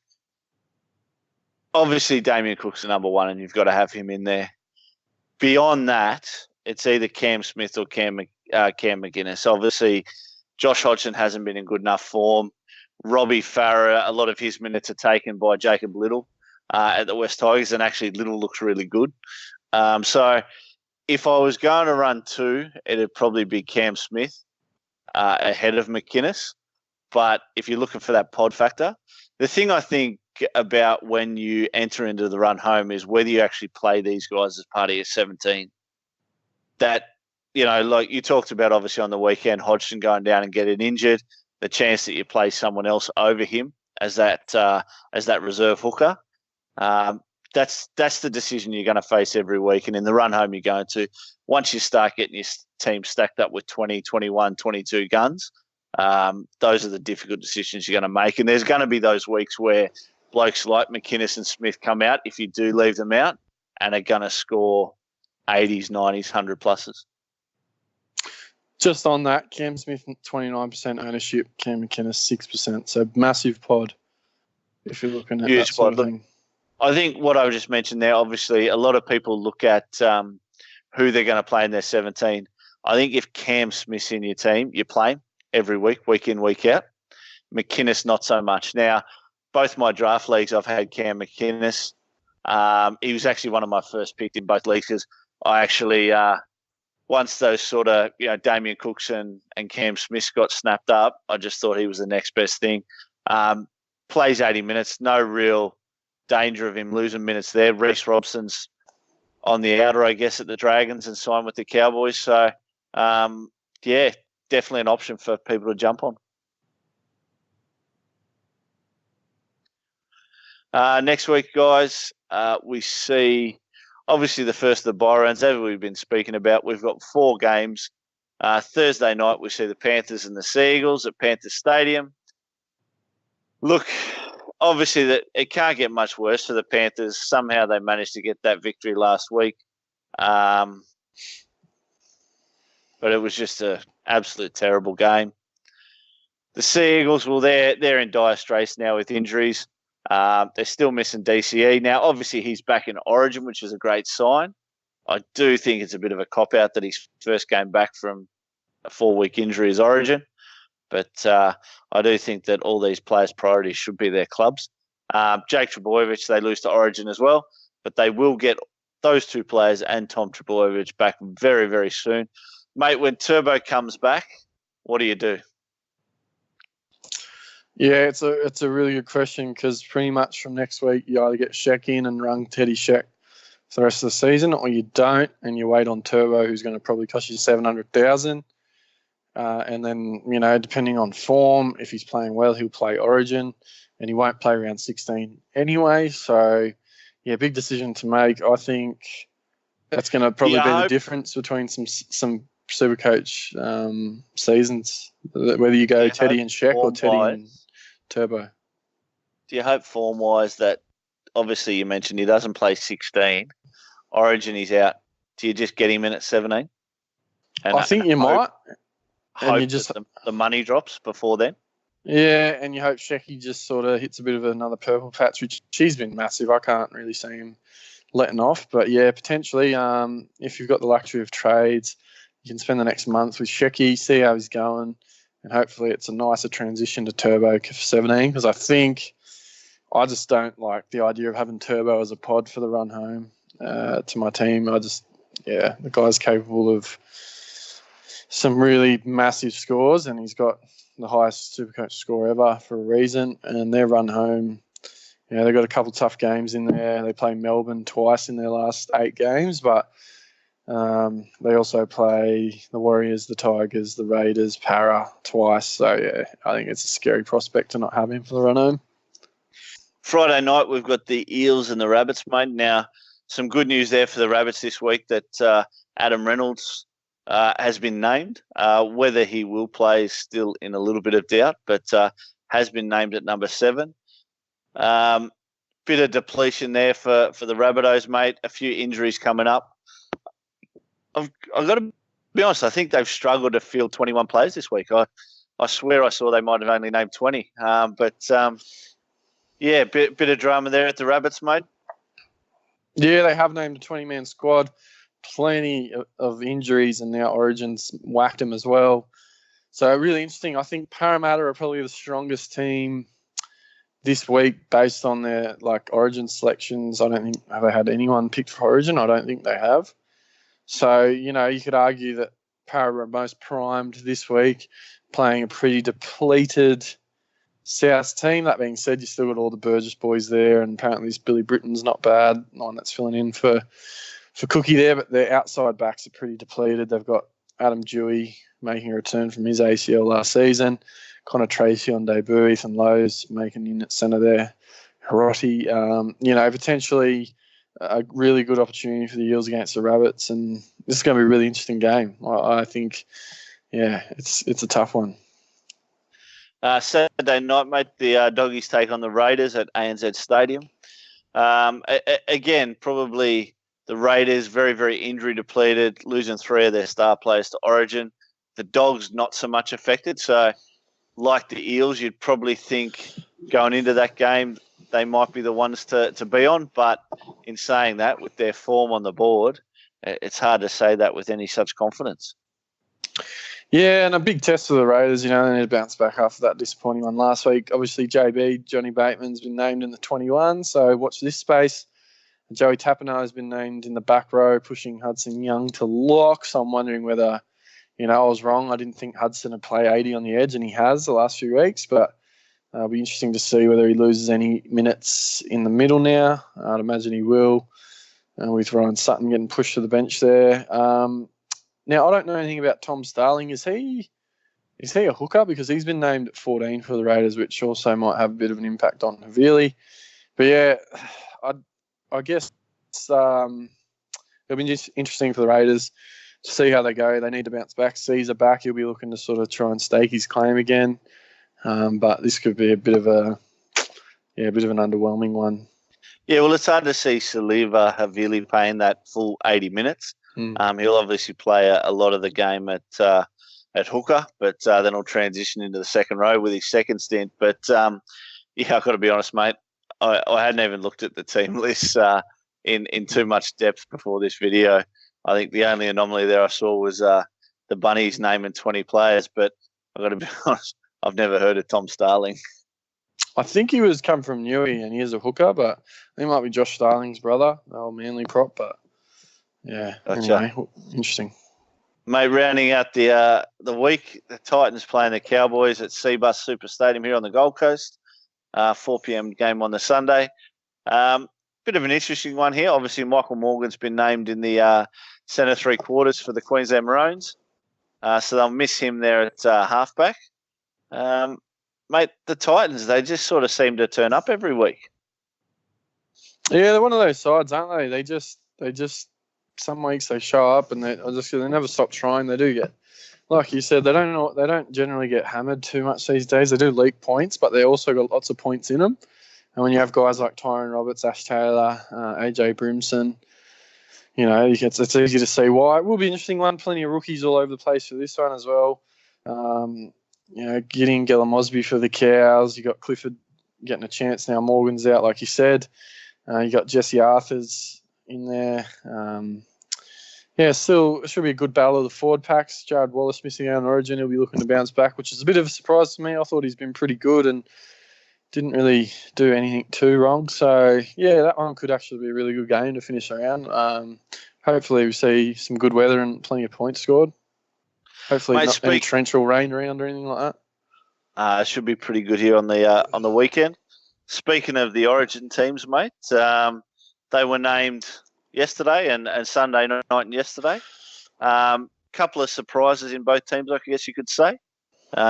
obviously Damien Cook's the number one, and you've got to have him in there. Beyond that, it's either Cam Smith or Cam McInnes. Obviously, Josh Hodgson hasn't been in good enough form. Robbie Farah, a lot of his minutes are taken by Jacob Little at the West Tigers, and actually Little looks really good. So if I was going to run two, it'd probably be Cam Smith ahead of McInnes. But if you're looking for that pod factor, the thing I think about when you enter into the run home is whether you actually play these guys as part of your 17. That, like you talked about, obviously on the weekend, Hodgson going down and getting injured, the chance that you play someone else over him as that reserve hooker. That's the decision you're going to face every week. And in the run home you're going to, once you start getting your team stacked up with 20, 21, 22 guns, those are the difficult decisions you're going to make. And there's going to be those weeks where blokes like McInnes and Smith come out, if you do leave them out, and are going to score 80s, 90s, 100 pluses. Just on that, Cam Smith 29% ownership, Cam McInnes 6%. So massive pod if you're looking at Huge that sort pod. of thing. I think what I just mentioned there, obviously, a lot of people look at who they're going to play in their 17. I think if Cam Smith's in your team, you play him every week in, week out. McInnes, not so much. Now, both my draft leagues, I've had Cam McInnes. He was actually one of my first picks in both leagues because I actually, once those sort of, Damien Cooks and Cam Smith got snapped up, I just thought he was the next best thing. Plays 80 minutes, no real danger of him losing minutes there. Reece Robson's on the outer, I guess, at the Dragons and signed with the Cowboys. So, definitely an option for people to jump on. Next week, guys, we see obviously the first of the bye rounds, as we've been speaking about. We've got 4 games. Thursday night, we see the Panthers and the Seagulls at Panthers Stadium. Look, obviously that it can't get much worse for the Panthers. Somehow they managed to get that victory last week. But it was just an absolute terrible game. The Seagulls, well, they're in dire straits now with injuries. They're still missing DCE. Now, obviously, he's back in Origin, which is a great sign. I do think it's a bit of a cop-out that his first game back from a 4-week injury is Origin. But I do think that all these players' priorities should be their clubs. Jake Trbojevic, they lose to Origin as well, but they will get those 2 players and Tom Trbojevic back very, very soon. Mate, when Turbo comes back, what do you do? Yeah, it's a really good question because pretty much from next week you either get Sheck in and run Teddy Sheck for the rest of the season, or you don't and you wait on Turbo, who's going to probably cost you $700,000. And then, depending on form, if he's playing well, he'll play Origin, and he won't play round 16 anyway. So, yeah, big decision to make. I think that's going to probably be the difference between some SuperCoach seasons, whether you go Teddy and Sheck or Teddy and Turbo. Do you hope form-wise that, obviously you mentioned he doesn't play 16, Origin he's out, do you just get him in at 17? And I think you might. Hope you just the money drops before then. Yeah, and you hope Shecky just sort of hits a bit of another purple patch, which she's been massive. I can't really see him letting off. But, yeah, potentially if you've got the luxury of trades, you can spend the next month with Shecky, see how he's going, and hopefully it's a nicer transition to Turbo for 17 because I just don't like the idea of having Turbo as a pod for the run home to my team. The guy's capable of some really massive scores, and he's got the highest SuperCoach score ever for a reason. And their run home, they've got a couple tough games in there. They play Melbourne twice in their last 8 games, but they also play the Warriors, the Tigers, the Raiders, Para twice. So, yeah, I think it's a scary prospect to not have him for the run home. Friday night, we've got the Eels and the Rabbits, mate. Now, some good news there for the Rabbits this week that Adam Reynolds has been named. Whether he will play is still in a little bit of doubt, but has been named at number 7. Bit of depletion there for the Rabbitohs, mate. A few injuries coming up. I've got to be honest, I think they've struggled to field 21 players this week. I swear I saw they might have only named 20. Yeah, bit of drama there at the Rabbits, mate. Yeah, they have named a 20-man squad. Plenty of injuries, and now Origin's whacked them as well. So really interesting. I think Parramatta are probably the strongest team this week based on their Origin selections. I don't think have they had anyone picked for Origin. I don't think they have. So you could argue that Parramatta are most primed this week, playing a pretty depleted South team. That being said, you still got all the Burgess boys there, and apparently this Billy Britton's not bad. One that's filling in for Cookie there, but their outside backs are pretty depleted. They've got Adam Dewey making a return from his ACL last season, Connor Tracy on debut, Ethan Lowe's making in at centre there, Hiroti. Potentially a really good opportunity for the Eels against the Rabbits, and this is going to be a really interesting game. I think, it's a tough one. Saturday night, mate, the Doggies take on the Raiders at ANZ Stadium. Again, probably the Raiders very, very injury depleted, losing 3 of their star players to Origin. The Dogs not so much affected. So, like the Eels, you'd probably think going into that game they might be the ones to be on. But in saying that, with their form on the board, it's hard to say that with any such confidence. Yeah, and a big test for the Raiders. They need to bounce back after that disappointing one last week. Obviously, JB, Johnny Bateman's been named in the 21, so watch this space. Joey Tapano has been named in the back row, pushing Hudson Young to lock. So I'm wondering whether, I was wrong. I didn't think Hudson would play 80 on the edge, and he has the last few weeks. But it'll be interesting to see whether he loses any minutes in the middle now. I'd imagine he will, with Ryan Sutton getting pushed to the bench there. Now, I don't know anything about Tom Starling. Is he a hooker? Because he's been named at 14 for the Raiders, which also might have a bit of an impact on Havili. But yeah, I guess it'll be just interesting for the Raiders to see how they go. They need to bounce back. Caesar back. He'll be looking to sort of try and stake his claim again. But this could be a bit of an underwhelming one. Yeah, well, it's hard to see Saliva Havili playing that full 80 minutes. He'll obviously play a lot of the game at hooker, but then he'll transition into the second row with his second stint. But, I've got to be honest, mate, I hadn't even looked at the team lists in too much depth before this video. I think the only anomaly there I saw was the Bunnies naming 20 players, but I've got to be honest, I've never heard of Tom Starling. I think he was come from Newey and he is a hooker, but he might be Josh Starling's brother, the old Manly prop, but yeah, gotcha. Anyway, interesting. Mate, rounding out the week, the Titans playing the Cowboys at Seabus Super Stadium here on the Gold Coast. 4 p.m. game on the Sunday. Bit of an interesting one here. Obviously, Michael Morgan's been named in the centre 3/4 for the Queensland Maroons. So they'll miss him there at halfback. Mate, the Titans, they just sort of seem to turn up every week. Yeah, they're one of those sides, aren't they? They just some weeks they show up and they never stop trying. They do get, like you said, they don't generally get hammered too much these days. They do leak points, but they also got lots of points in them. And when you have guys like Tyron Roberts, Ash Taylor, AJ Brimson, it's easy to see why. It will be an interesting one. Plenty of rookies all over the place for this one as well. Getting Gella Mosby for the Cows. You got Clifford getting a chance now. Morgan's out, like you said. You got Jesse Arthurs in there. Still it should be a good battle of the forward packs. Jared Wallace missing out on Origin. He'll be looking to bounce back, which is a bit of a surprise to me. I thought he's been pretty good and didn't really do anything too wrong. So, yeah, that one could actually be a really good game to finish around. Hopefully we see some good weather and plenty of points scored. Hopefully not any torrential rain around or anything like that. It should be pretty good here on the weekend. Speaking of the Origin teams, mate, they were named yesterday and Sunday night and yesterday. Couple of surprises in both teams, I guess you could say.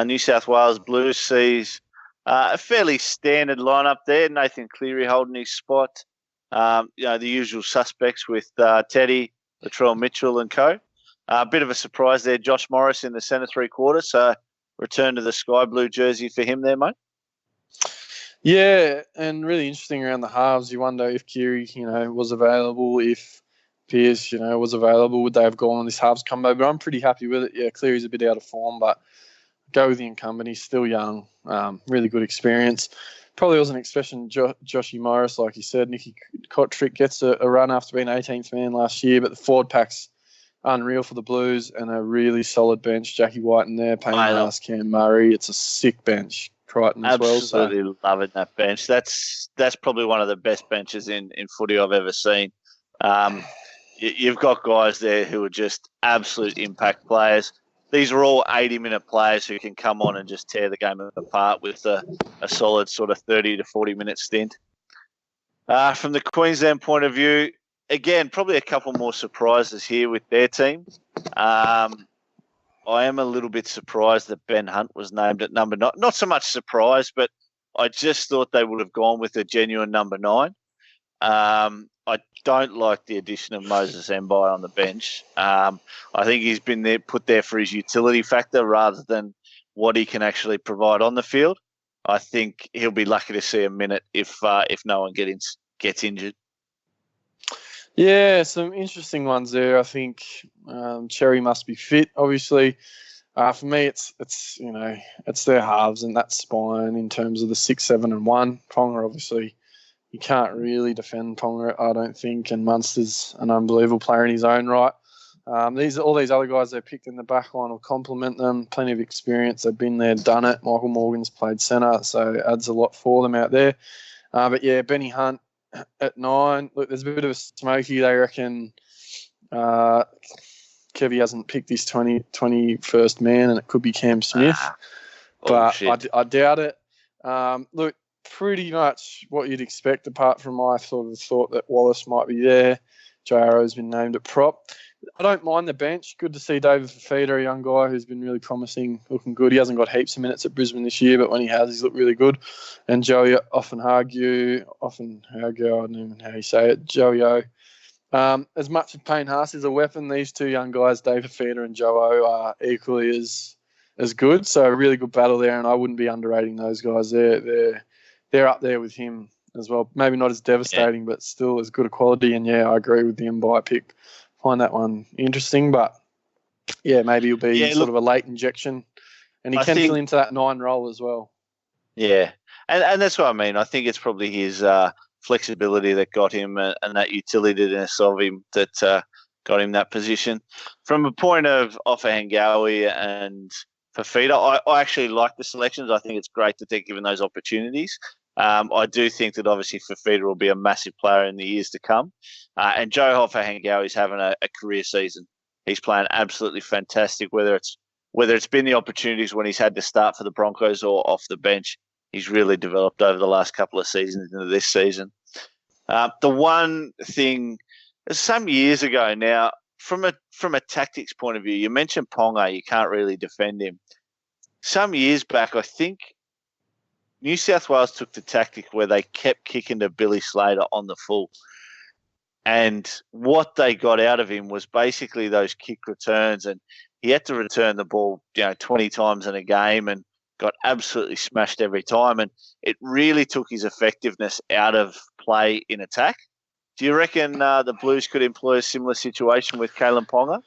New South Wales Blues sees a fairly standard lineup there. Nathan Cleary holding his spot. The usual suspects with Teddy, Latrell Mitchell and co. A bit of a surprise there, Josh Morris in the centre 3/4. So return to the sky blue jersey for him there, mate. Yeah, and really interesting around the halves. You wonder if Keary, was available, if Pearce, was available, would they have gone on this halves combo? But I'm pretty happy with it. Yeah, Cleary's a bit out of form, but go with the incumbent. He's still young. Really good experience. probably wasn't expecting Joshy Morris, like you said. Nicky Kotrick gets a run after being 18th man last year, but the forward pack's unreal for the Blues and a really solid bench. Jackie White in there, Payne Haas, Cam Murray. It's a sick bench. Crichton as well. Absolutely loving that bench. That's probably one of the best benches in footy I've ever seen. You've got guys there who are just absolute impact players. These are all 80-minute players who can come on and just tear the game apart with a solid sort of 30 to 40-minute stint. From the Queensland point of view, again, probably a couple more surprises here with their team. I am a little bit surprised that Ben Hunt was named at number 9. Not so much surprised, but I just thought they would have gone with a genuine number 9. I don't like the addition of Moses Mbai on the bench. I think he's been put there for his utility factor rather than what he can actually provide on the field. I think he'll be lucky to see a minute if no one gets injured. Yeah, some interesting ones there. I think Cherry must be fit, obviously. For me, it's their halves and that spine in terms of the 6, 7, and 1. Ponga, obviously, you can't really defend Ponga, I don't think, and Munster's an unbelievable player in his own right. All these other guys they picked in the back line will complement them. Plenty of experience. They've been there, done it. Michael Morgan's played centre, so it adds a lot for them out there. But yeah, Benny Hunt at 9. Look, there's a bit of a smoky. They reckon Kevy hasn't picked his 21st man, and it could be Cam Smith. But I doubt it. Look, pretty much what you'd expect, apart from I sort of thought that Wallace might be there. JRO's been named at prop. I don't mind the bench. Good to see David Fafita, a young guy who's been really promising, looking good. He hasn't got heaps of minutes at Brisbane this year, but when he has, he's looked really good. And Joey Offenhague, I don't even know how you say it, Joey O. As much as Payne Haas is a weapon, these two young guys, David Fafita and Joe O, are equally as good. So a really good battle there, and I wouldn't be underrating those guys. They're up there with him as well. Maybe not as devastating, but still as good a quality. And yeah, I agree with the Mbai pick. Find that one interesting, but yeah, maybe he'll be sort of a late injection, and he can fill into that 9 role as well. Yeah, and that's what I mean. I think it's probably his flexibility that got him and that utilityness of him that got him that position. From a point of Offenhague and Fafita, I actually like the selections. I think it's great that they're given those opportunities. I do think that obviously Fafita will be a massive player in the years to come. And Joe Offenhague is having a career season. He's playing absolutely fantastic, whether it's been the opportunities when he's had to start for the Broncos or off the bench. He's really developed over the last couple of seasons into this season. The one thing, some years ago now, from a tactics point of view, you mentioned Ponga, you can't really defend him. Some years back, I think New South Wales took the tactic where they kept kicking to Billy Slater on the full. And what they got out of him was basically those kick returns, and he had to return the ball, 20 times in a game and got absolutely smashed every time. And it really took his effectiveness out of play in attack. Do you reckon the Blues could employ a similar situation with Kalen Ponga?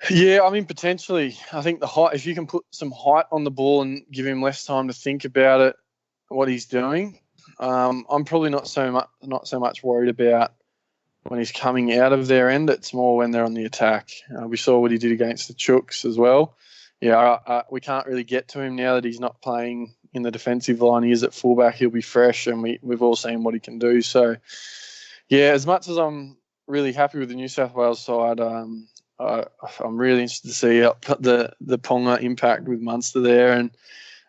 Yeah, I mean, potentially. I think the height, if you can put some height on the ball and give him less time to think about it, what he's doing, I'm probably not so much worried about when he's coming out of their end. It's more when they're on the attack. We saw what he did against the Chooks as well. Yeah, we can't really get to him now that he's not playing in the defensive line. He is at fullback. He'll be fresh, and we've all seen what he can do. So, yeah, as much as I'm really happy with the New South Wales side, I'm really interested to see the Ponga impact with Munster there, and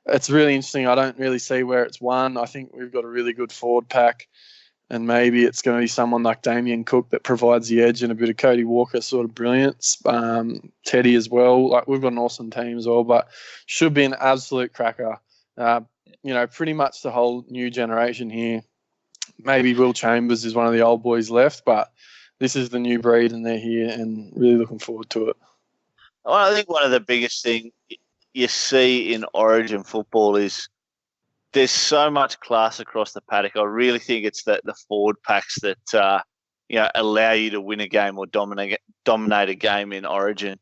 it's really interesting. I don't really see where it's won. I think we've got a really good forward pack, and maybe it's going to be someone like Damien Cook that provides the edge and a bit of Cody Walker sort of brilliance. Teddy as well. Like, we've got an awesome team as well, but should be an absolute cracker. Pretty much the whole new generation here. Maybe Will Chambers is one of the old boys left, but this is the new breed, and they're here, and really looking forward to it. Well, I think one of the biggest things you see in Origin football is there's so much class across the paddock. I really think it's the forward packs that allow you to win a game or dominate a game in Origin.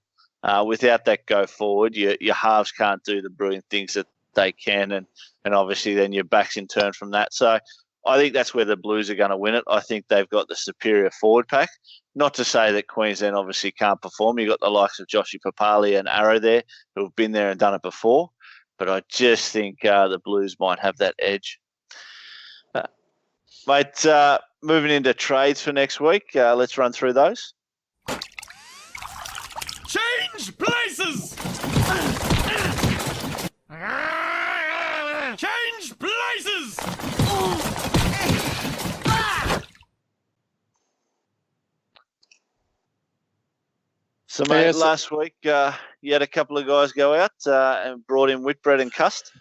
Without that go forward, your halves can't do the brilliant things that they can, and obviously then your back's in turn from that. So I think that's where the Blues are going to win it. I think they've got the superior forward pack. Not to say that Queensland obviously can't perform. You've got the likes of Joshy Papali and Arrow there who have been there and done it before. But I just think the Blues might have that edge. Mate, moving into trades for next week, let's run through those. Change places! Change places! So, mate, last week you had a couple of guys go out and brought in Whitbread and Cust.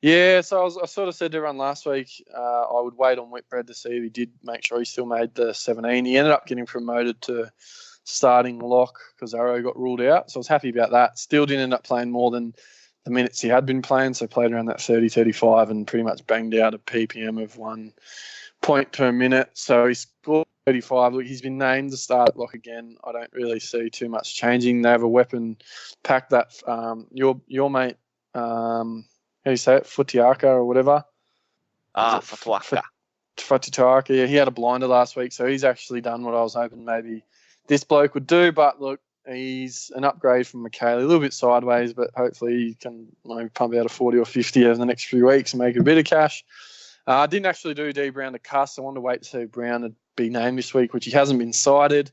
Yeah, so I sort of said to everyone last week I would wait on Whitbread to see if he did make sure he still made the 17. He ended up getting promoted to starting lock because Arrow got ruled out, so I was happy about that. Still didn't end up playing more than the minutes he had been playing, so played around that 30, 35 and pretty much banged out a PPM of 1 point per minute. So he scored 35. Look, he's been named to start lock again. I don't really see too much changing. They have a weapon pack that your mate, how do you say it, Futiaka or whatever? Futiaka. Futiaka, yeah, he had a blinder last week, so he's actually done what I was hoping maybe this bloke would do. But look, he's an upgrade from McKaylee, a little bit sideways, but hopefully he can maybe pump out a 40 or 50 over the next few weeks and make a bit of cash. I didn't actually do D Brown to Cuss. I wanted to wait to see Brown would be named this week, which he hasn't been cited.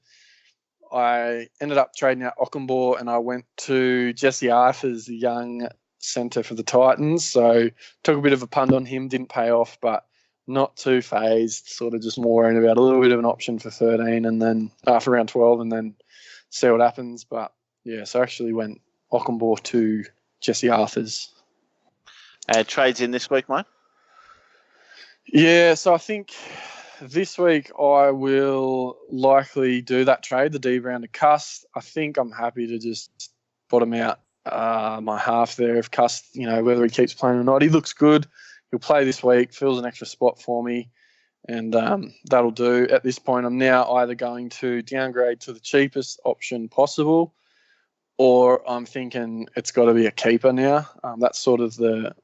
I ended up trading out Ockenbaugh and I went to Jesse Arthur's, the young centre for the Titans. So took a bit of a punt on him, didn't pay off, but not too phased, sort of just more worrying about a little bit of an option for 13 and then for round 12 and then see what happens. But yeah, so I actually went Ockenbaugh to Jesse Arthur's. Trades in this week, mate? Yeah, so I think this week I will likely do that trade, the D Brown to Cuss. I think I'm happy to just bottom out my half there if Cuss, whether he keeps playing or not. He looks good. He'll play this week, fills an extra spot for me, and that'll do. At this point, I'm now either going to downgrade to the cheapest option possible, or I'm thinking it's got to be a keeper now. That's sort of a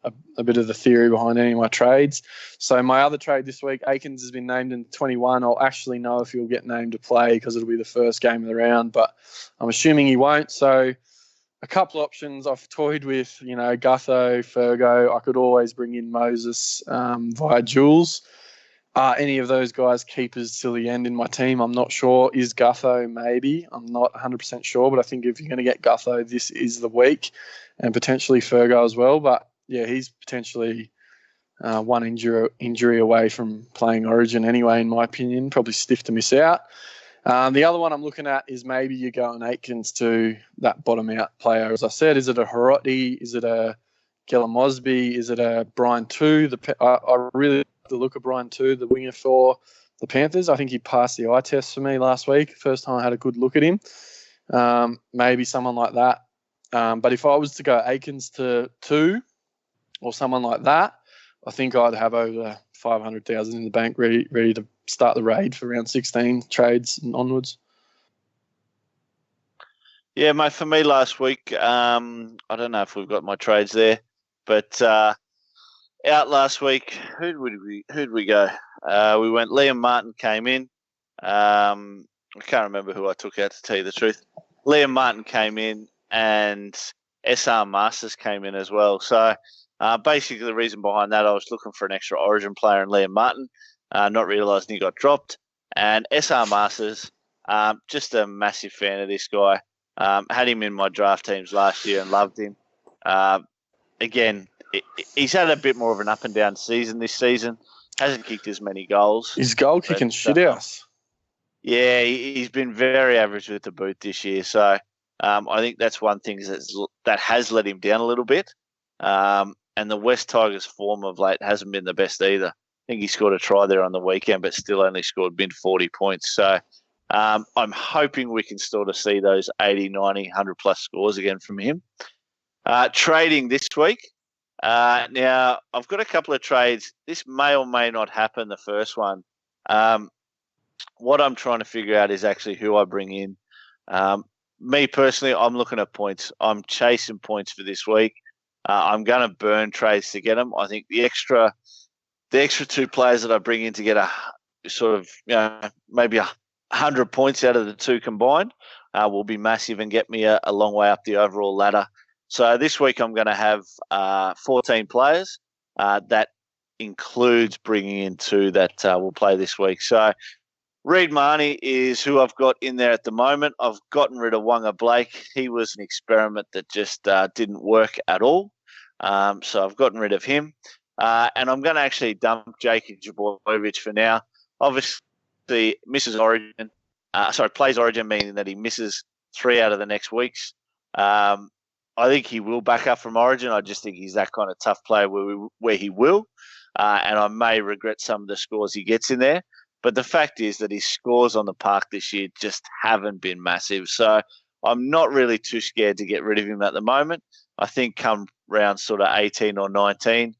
bit of the theory behind any of my trades. So my other trade this week, Aikens has been named in 21. I'll actually know if he'll get named to play because it'll be the first game of the round, but I'm assuming he won't. So a couple options I've toyed with, Gutho, Fergo. I could always bring in Moses via Jules. Any of those guys keepers till the end in my team? I'm not sure. Is Gutho maybe? I'm not 100% sure, but I think if you're going to get Gutho, this is the week, and potentially Fergo as well. But yeah, he's potentially one injury away from playing Origin anyway, in my opinion. Probably stiff to miss out. The other one I'm looking at is maybe you go on Aikens to that bottom out player. As I said, is it a Hiroti? Is it a Gellum Mosby? Is it a Brian 2? I really like the look of Brian 2, the winger for the Panthers. I think he passed the eye test for me last week. First time I had a good look at him. Maybe someone like that. But if I was to go Aikens to 2 or someone like that, I think I'd have over 500,000 in the bank ready to start the raid for round 16 trades and onwards. Yeah, mate, for me last week, I don't know if we've got my trades there, but out last week, who'd we go? We went Liam Martin came in. I can't remember who I took out, to tell you the truth. Liam Martin came in and SR Masters came in as well. So basically the reason behind that, I was looking for an extra Origin player in Liam Martin, not realising he got dropped. And SR Masters, just a massive fan of this guy. Had him in my draft teams last year and loved him. Again, he's had a bit more of an up and down season this season. Hasn't kicked as many goals. His goal kicking shit house. Yeah, he's been very average with the boot this year. So I think that's one thing that has let him down a little bit. And the West Tigers' form of late hasn't been the best either. I think he scored a try there on the weekend, but still only scored mid 40 points. So I'm hoping we can sort of see those 80, 90, 100-plus scores again from him. Trading this week. Now, I've got a couple of trades. This may or may not happen, the first one. What I'm trying to figure out is actually who I bring in. Me personally, I'm looking at points. I'm chasing points for this week. I'm going to burn trades to get them. I think the extra 2 players that I bring in to get a sort of, maybe 100 points out of the 2 combined will be massive and get me a long way up the overall ladder. So this week I'm going to have 14 players. That includes bringing in 2 that will play this week. So Reid Marnie is who I've got in there at the moment. I've gotten rid of Wanga Blake. He was an experiment that just didn't work at all. So I've gotten rid of him. And I'm going to actually dump Jake Jabojevic for now. Obviously, misses Origin. Plays Origin, meaning that he misses 3 out of the next weeks. I think he will back up from Origin. I just think he's that kind of tough player where he will. And I may regret some of the scores he gets in there. But the fact is that his scores on the park this year just haven't been massive. So I'm not really too scared to get rid of him at the moment. I think come round sort of 18 or 19,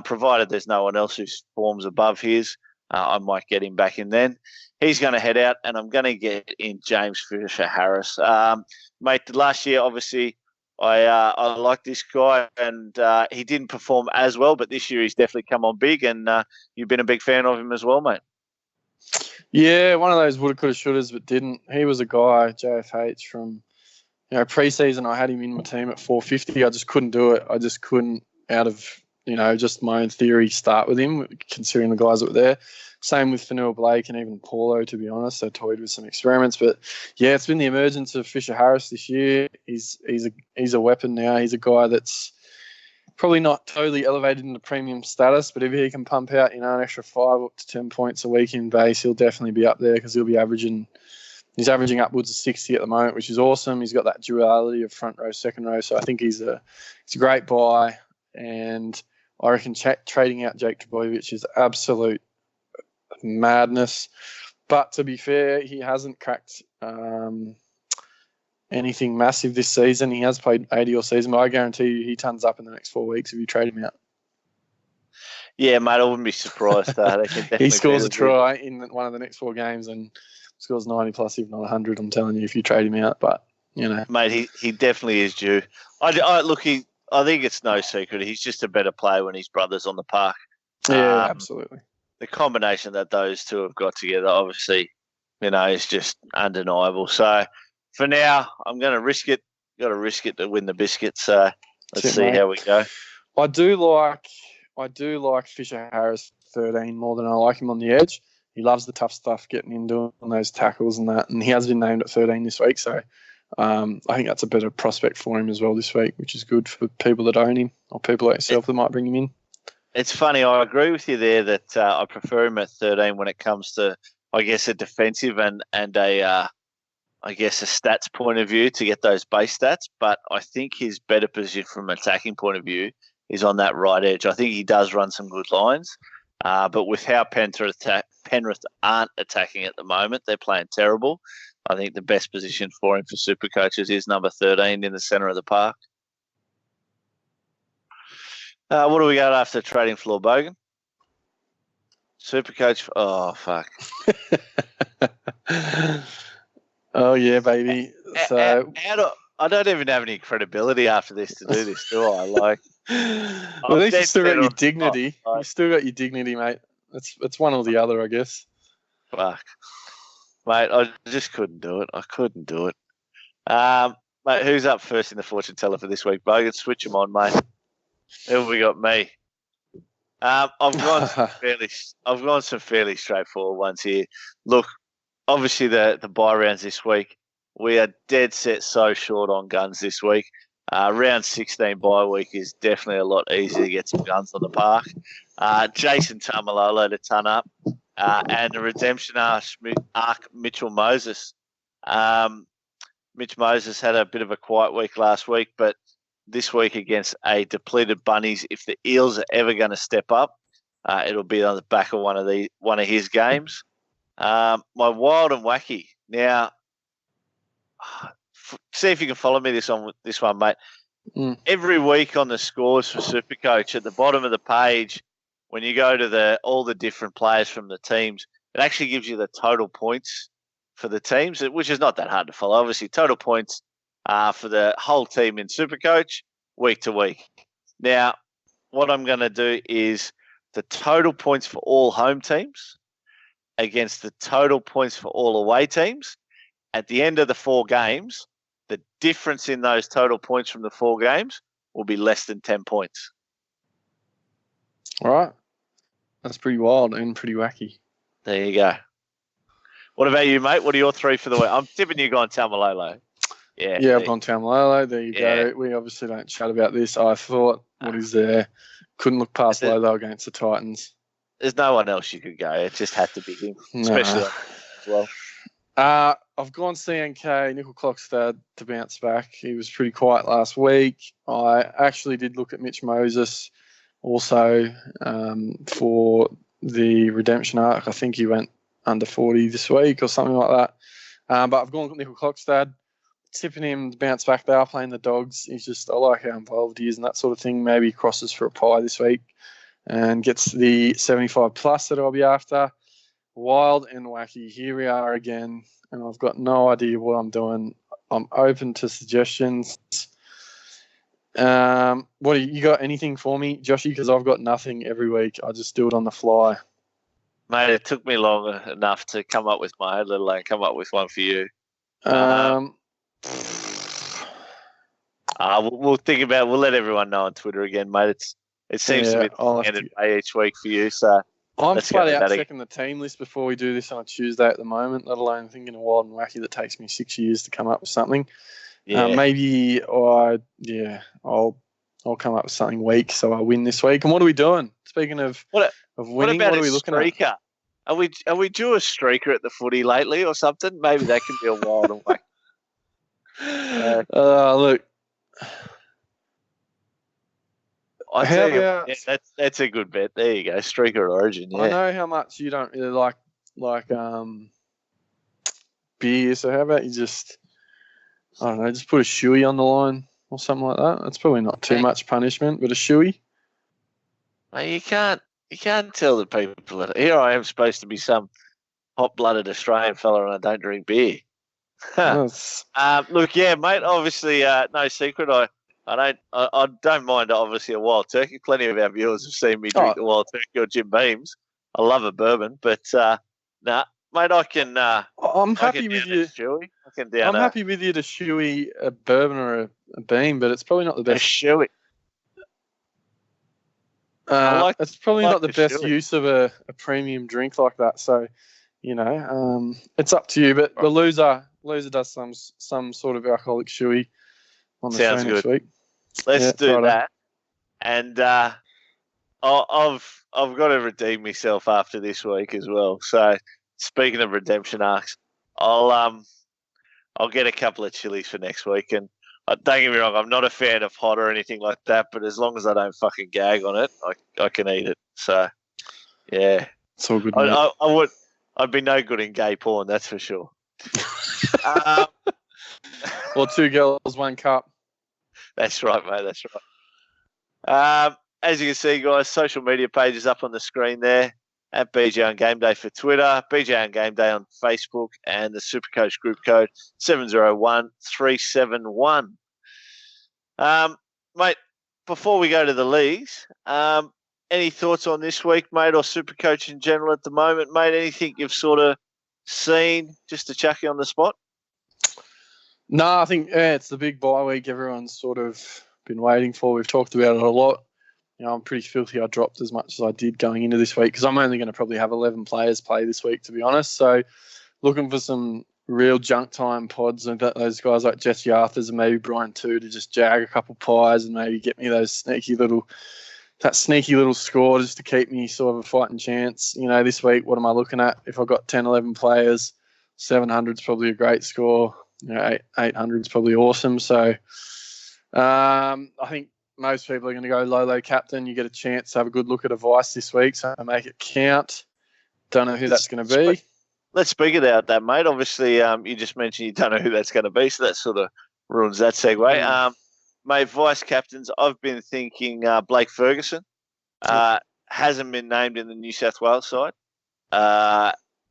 provided there's no one else who forms above his, I might get him back in then. He's going to head out, and I'm going to get in James Fisher-Harris. Mate, last year, obviously, I like this guy, and he didn't perform as well, but this year he's definitely come on big, and you've been a big fan of him as well, mate. Yeah, one of those woulda, coulda, shouldas, but didn't. He was a guy, JFH, from pre-season. I had him in my team at 450. I just couldn't do it. I just couldn't, out of just my own theory, start with him, considering the guys that were there. Same with Fanua Blake and even Paulo, to be honest. I toyed with some experiments, but yeah, it's been the emergence of Fisher Harris this year. He's a weapon now. He's a guy that's probably not totally elevated into premium status, but if he can pump out an extra 5 up to 10 points a week in base, he'll definitely be up there because he'll be averaging. He's averaging upwards of 60 at the moment, which is awesome. He's got that duality of front row, second row, so I think he's a great buy, and I reckon trading out Jake Trbojevic is absolute madness. But to be fair, he hasn't cracked anything massive this season. He has played 80 all season, but I guarantee you he tons up in the next 4 weeks if you trade him out. Yeah, mate, I wouldn't be surprised. He scores a try in one of the next 4 games and scores 90 plus, if not 100, I'm telling you, if you trade him out. But, Mate, he definitely is due. I think it's no secret. He's just a better player when his brother's on the park. Yeah, absolutely. The combination that those 2 have got together, obviously, is just undeniable. So for now, I'm going to risk it. Got to risk it to win the biscuit. So let's see how we go. I do like Fisher Harris 13 more than I like him on the edge. He loves the tough stuff, getting in, doing those tackles and that, and he has been named at 13 this week. So I think that's a better prospect for him as well this week, which is good for people that own him or people like yourself that might bring him in. It's funny. I agree with you there that I prefer him at 13 when it comes to, I guess, a defensive and a stats point of view to get those base stats. But I think his better position from an attacking point of view is on that right edge. I think he does run some good lines. But with how Penrith aren't attacking at the moment, they're playing terrible. I think the best position for him for Supercoaches is number 13 in the centre of the park. What do we got after trading floor, Bogan? Supercoach. Oh, fuck. Oh, yeah, baby. So I don't even have any credibility after this to do this, do I? Like, well, at least you still got your dignity. You still got your dignity, mate. It's one or the other, I guess. Fuck. Mate, I just couldn't do it. I couldn't do it. Mate, who's up first in the fortune teller for this week, Bogan? Switch them on, mate. Who have we got? Me. I've gone some fairly straightforward ones here. Look, obviously the bye rounds this week, we are dead set so short on guns this week. Round 16 bye week is definitely a lot easier to get some guns on the park. Jason Tamalolo to ton up, and the redemption arc Mitchell Moses. Mitch Moses had a bit of a quiet week last week, but this week against a depleted Bunnies, if the Eels are ever going to step up, it'll be on the back of one of his games. My wild and wacky. Now, see if you can follow me this one, mate. Every week on the scores for Supercoach, at the bottom of the page, when you go to all the different players from the teams, it actually gives you the total points for the teams, which is not that hard to follow. Obviously, total points for the whole team in Supercoach week to week. Now, what I'm going to do is the total points for all home teams against the total points for all away teams. At the end of the 4 games, the difference in those total points from the 4 games will be less than 10 points. All right. That's pretty wild and pretty wacky. There you go. What about you, mate? What are your 3 for the week? I'm tipping you going Tamalolo. Yeah, I've gone Tamalolo. There you go. We obviously don't chat about this. I thought, what is there? Couldn't look past Lolo against the Titans. There's no one else you could go. It just had to be him, especially as well. I've gone CNK, Nickel Clockstad, to bounce back. He was pretty quiet last week. I actually did look at Mitch Moses also for the redemption arc. I think he went under 40 this week or something like that. But I've gone with Nickel Clockstad, tipping him to bounce back. They are playing the Dogs. I like how involved he is and that sort of thing. Maybe he crosses for a pie this week and gets the 75 plus that I'll be after. Wild and wacky. Here we are again, and I've got no idea what I'm doing. I'm open to suggestions. What you got? Anything for me, Joshy? Because I've got nothing every week. I just do it on the fly. Mate, it took me long enough to come up with mine, let alone come up with one for you. We'll think about it. We'll let everyone know on Twitter again, mate. It seems to be the end of day each week for you, so I'm flat out checking the team list before we do this on a Tuesday at the moment, let alone thinking of wild and wacky that takes me 6 years to come up with something. Yeah. I'll come up with something weak so I win this week. And what are we doing? Speaking of winning, what are we looking at? Are we due a streaker at the footy lately or something? Maybe that can be a wild and wacky. Look. That's a good bet. There you go, streaker origin. Yeah. I know how much you don't really like beer, so how about you just put a shoey on the line or something like that? That's probably not too much punishment, but a shoey. Mate, you can't tell the people that here I am supposed to be some hot-blooded Australian fella and I don't drink beer. Look, yeah, mate. Obviously, no secret. I don't mind, obviously, a wild turkey. Plenty of our viewers have seen me drink the wild turkey or Jim Beams. I love a bourbon, but mate, I can. I'm happy with you. I'm happy with you to shoey a bourbon or a beam, but it's probably not the best. A shoey. It's probably not the best use of a premium drink like that. So, it's up to you. But the loser does some sort of alcoholic shoey on the show next week. Let's do that. And I've got to redeem myself after this week as well. So speaking of redemption arcs, I'll get a couple of chilies for next week. And don't get me wrong, I'm not a fan of hot or anything like that, but as long as I don't fucking gag on it, I can eat it. So yeah, it's all good. I'd be no good in gay porn, that's for sure. Well, 2 girls, 1 cup. That's right, mate. That's right. As you can see, guys, social media pages up on the screen there at BJ on Game Day for Twitter, BJ on Game Day on Facebook, and the SuperCoach group code 701371. Mate, before we go to the leagues, any thoughts on this week, mate, or SuperCoach in general at the moment, mate? Anything you've sort of seen just to chuck you on the spot? No, I think it's the big bye week everyone's sort of been waiting for. We've talked about it a lot. I'm pretty filthy I dropped as much as I did going into this week because I'm only going to probably have 11 players play this week, to be honest. So looking for some real junk time pods and those guys like Jesse Arthurs and maybe Brian too to just jag a couple pies and maybe get me that sneaky little score just to keep me sort of a fighting chance. This week, what am I looking at? If I've got 10, 11 players, 700 is probably a great score. 800 is probably awesome. So I think most people are going to go low captain. You get a chance to have a good look at advice this week, so make it count. Don't know who that's going to be. Let's speak about that, mate. Obviously, you just mentioned you don't know who that's going to be, so that sort of ruins that segue. Mate, vice captains, I've been thinking Blake Ferguson. Hasn't been named in the New South Wales side.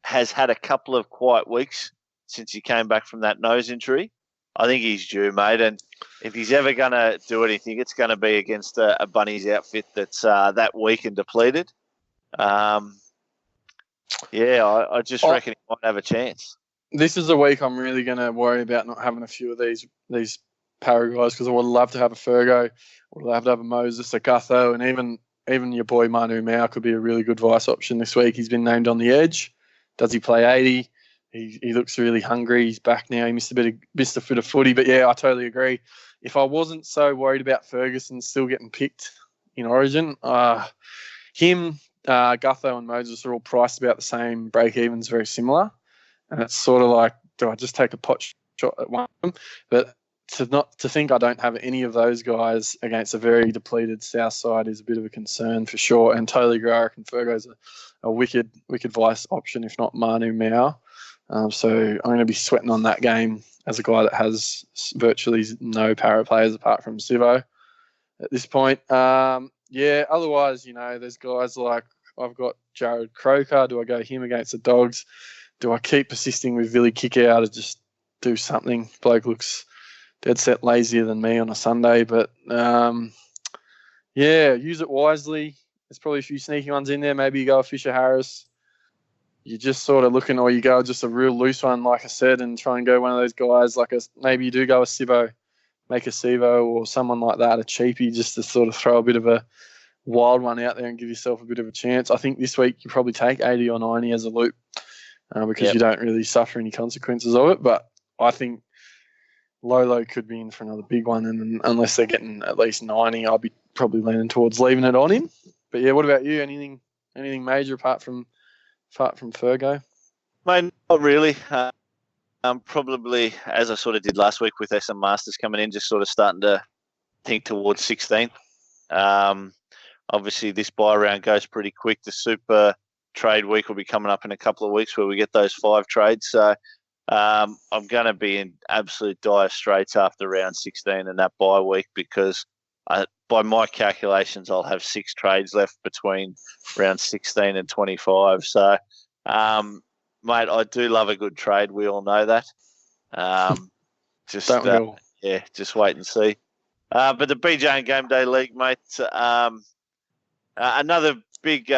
Has had a couple of quiet weeks since he came back from that nose injury. I think he's due, mate. And if he's ever going to do anything, it's going to be against a Bunnies outfit that's that weak and depleted. I just reckon he might have a chance. This is a week I'm really going to worry about not having a few of these para guys, because I would love to have a Fergo, I would love to have a Moses, a Gutho, and even your boy Manu Mao could be a really good vice option this week. He's been named on the edge. Does he play 80? He looks really hungry. He's back now. He missed a bit of footy, but yeah, I totally agree. If I wasn't so worried about Ferguson still getting picked in Origin, him, Gutho, and Moses are all priced about the same. Break evens very similar, and it's sort of like, do I just take a pot shot at one of them? But to think I don't have any of those guys against a very depleted South side is a bit of a concern for sure. And totally agree. I reckon Fergo's a wicked vice option, if not Manu Mao. So I'm going to be sweating on that game as a guy that has virtually no para players apart from Sivo at this point. Otherwise, there's guys like, I've got Jared Croker. Do I go him against the Dogs? Do I keep persisting with Billy Kickout to just do something? Bloke looks dead set lazier than me on a Sunday, but use it wisely. There's probably a few sneaky ones in there. Maybe you go a Fisher Harris. You're just sort of looking, or you go just a real loose one, like I said, and try and go one of those guys maybe you do go a Sivo, make a Sivo or someone like that, a cheapie, just to sort of throw a bit of a wild one out there and give yourself a bit of a chance. I think this week you probably take 80 or 90 as a loop because you don't really suffer any consequences of it. But I think Lolo could be in for another big one, and unless they're getting at least 90, I'll be probably leaning towards leaving it on him. But yeah, what about you? Anything major apart from Fergo? Mate, not really. Probably, as I sort of did last week with SM Masters coming in, just sort of starting to think towards 16. Obviously, this buy round goes pretty quick. The Super Trade Week will be coming up in a couple of weeks where we get those 5 trades. So I'm going to be in absolute dire straits after round 16 and that buy week, because by my calculations, I'll have 6 trades left between round 16 and 25. So, mate, I do love a good trade. We all know that. Just wait and see. But the BJ and GameDay League, mate, another big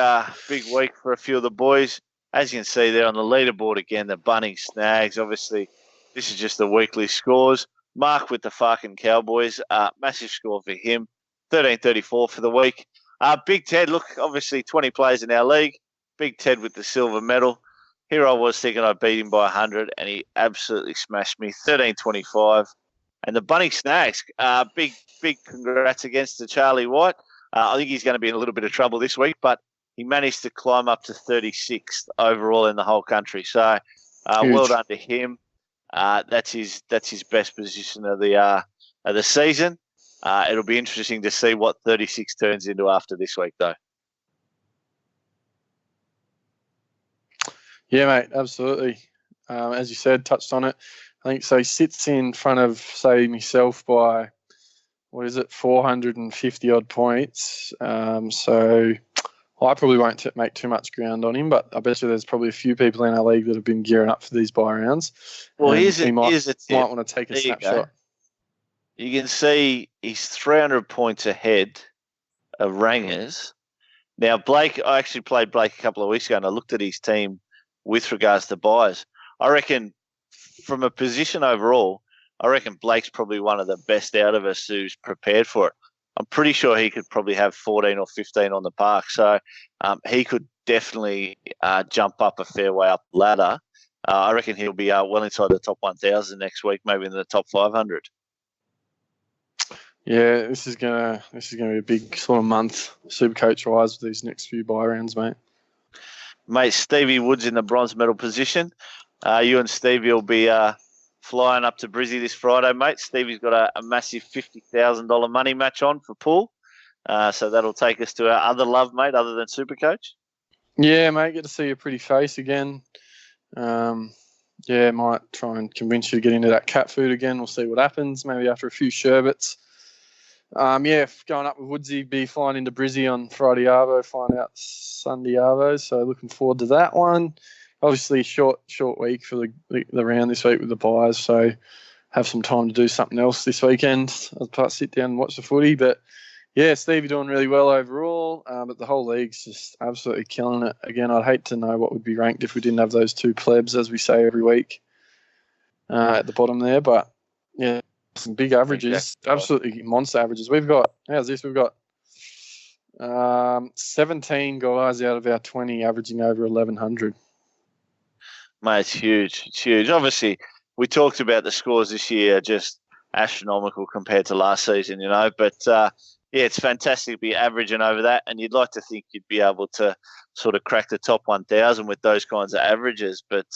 week for a few of the boys. As you can see there on the leaderboard again, the Bunning Snags. Obviously, this is just the weekly scores. Mark with the fucking Cowboys. Massive score for him. 13.34 for the week. Big Ted, look, obviously 20 players in our league. Big Ted with the silver medal. Here I was thinking I beat him by 100, and he absolutely smashed me. 13.25. And the Bunning Snags, big congrats against the Charlie White. I think he's going to be in a little bit of trouble this week, but he managed to climb up to 36th overall in the whole country. So well done to him. That's his best position of the season. It'll be interesting to see what 36 turns into after this week, though. Yeah, mate, absolutely. As you said, touched on it. I think so. He sits in front of, say, myself by, 450 odd points. So I probably won't make too much ground on him, but I bet you there's probably a few people in our league that have been gearing up for these buy rounds. Well, he might want to take a snapshot. You can see he's 300 points ahead of Rangers. Now, Blake, I actually played Blake a couple of weeks ago, and I looked at his team with regards to buys. I reckon from a position overall, I reckon Blake's probably one of the best out of us who's prepared for it. I'm pretty sure he could probably have 14 or 15 on the park. So he could definitely jump up a fair way up the ladder. I reckon he'll be well inside the top 1,000 next week, maybe in the top 500. Yeah, this is gonna be a big sort of month, Supercoach wise, with these next few buy rounds, mate. Mate, Stevie Wood's in the bronze medal position. You and Stevie will be flying up to Brizzy this Friday, mate. Stevie's got a massive $50,000 money match on for pool. So that'll take us to our other love, mate, other than Supercoach. Yeah, mate, get to see your pretty face again. Might try and convince you to get into that cat food again. We'll see what happens, maybe after a few sherbets. Going up with Woodsy, be flying into Brizzy on Friday Arvo, flying out Sunday Arvo. So looking forward to that one. Obviously, short week for the round this week with the buys. So have some time to do something else this weekend. I'll sit down and watch the footy. But, yeah, Steve, you're doing really well overall. But the whole league's just absolutely killing it. Again, I'd hate to know what would be ranked if we didn't have those two plebs, as we say every week, at the bottom there. But, yeah, some big averages, absolutely monster averages. We've got 17 guys out of our 20 averaging over 1,100. Mate, it's huge. It's huge. Obviously, we talked about the scores this year, just astronomical compared to last season, But, it's fantastic to be averaging over that. And you'd like to think you'd be able to sort of crack the top 1,000 with those kinds of averages. But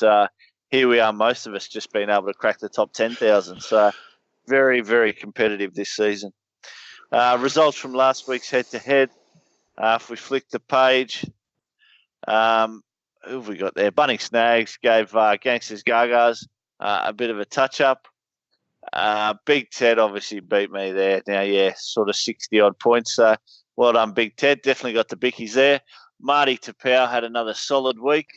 here we are, most of us just being able to crack the top 10,000. So very, very competitive this season. Results from last week's head-to-head. If we flick the page, who have we got there? Bunning Snags gave Gangsters Gagas a bit of a touch-up. Big Ted obviously beat me there. Now, sort of 60-odd points. So well done, Big Ted. Definitely got the bickies there. Marty Tapau had another solid week.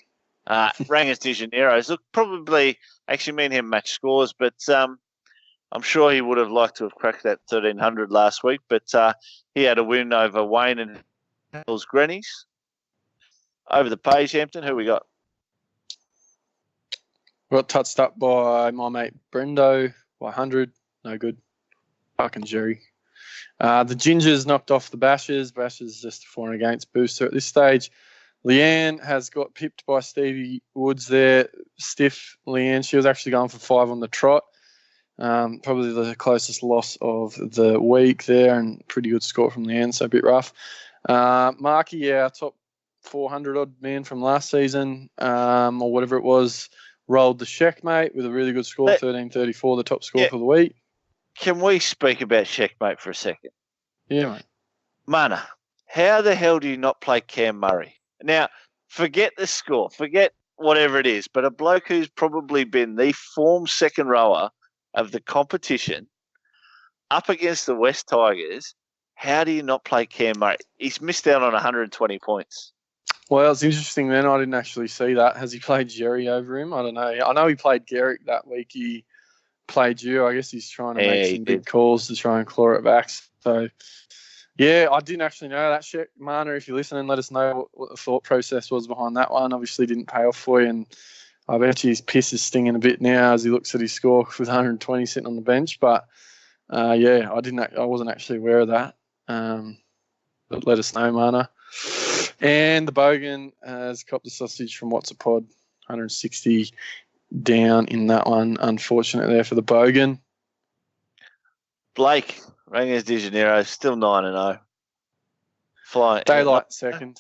Rangers de Janeiro's. Look, probably, actually me and him match scores, but I'm sure he would have liked to have cracked that 1,300 last week, but he had a win over Wayne and Hill's Grannies. Over the page, Hampton, who we got? Got touched up by my mate Brendo by 100. No good. Fucking Jerry. The Gingers knocked off the Bashers. Bashers just a for and against booster at this stage. Leanne has got pipped by Stevie Woods there. Stiff Leanne. She was actually going for 5 on the trot. Probably the closest loss of the week there, and pretty good score from Leanne, so a bit rough. Marky, our top 400-odd man from last season, or whatever it was, rolled the checkmate with a really good score, 13.34, the top score for the week. Can we speak about checkmate for a second? Yeah, mate. Mana, how the hell do you not play Cam Murray? Now, forget the score, forget whatever it is, but a bloke who's probably been the form second rower of the competition up against the West Tigers, how do you not play Cam Murray? He's missed out on 120 points. Well, it's interesting then. I didn't actually see that. Has he played Jerry over him? I don't know. I know he played Garrick that week. He played you. I guess he's trying to make some big calls to try and claw it back. So, yeah, I didn't actually know that shit. Mana, if you're listening, let us know what the thought process was behind that one. Obviously didn't pay off for you, and I bet you his piss is stinging a bit now as he looks at his score with 120 sitting on the bench. But, I wasn't actually aware of that. But let us know, Mana. And the Bogan has copped the sausage from What's a Pod, 160 down in that one. Unfortunate there for the Bogan. Blake, Rangers de Janeiro, still 9-0. Flying. Daylight second.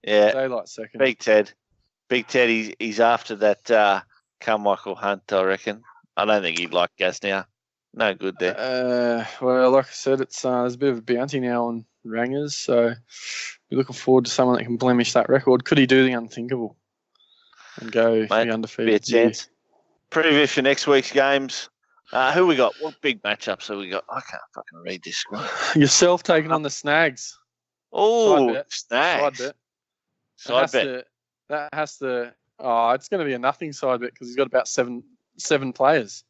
Yeah. Daylight second. Big Ted, he's after that Carmichael Hunt, I reckon. I don't think he'd like gas now. No good there. Well, like I said, it's there's a bit of a bounty now on Rangers, so we're looking forward to someone that can blemish that record. Could he do the unthinkable and go the undefeated? Be a chance. Preview for next week's games. Who we got? What big matchups have we got? I can't fucking read this screen. Yourself taking on the Snags. Oh, Snags. Side bet. That has to. Oh, it's going to be a nothing side bet because he's got about seven players.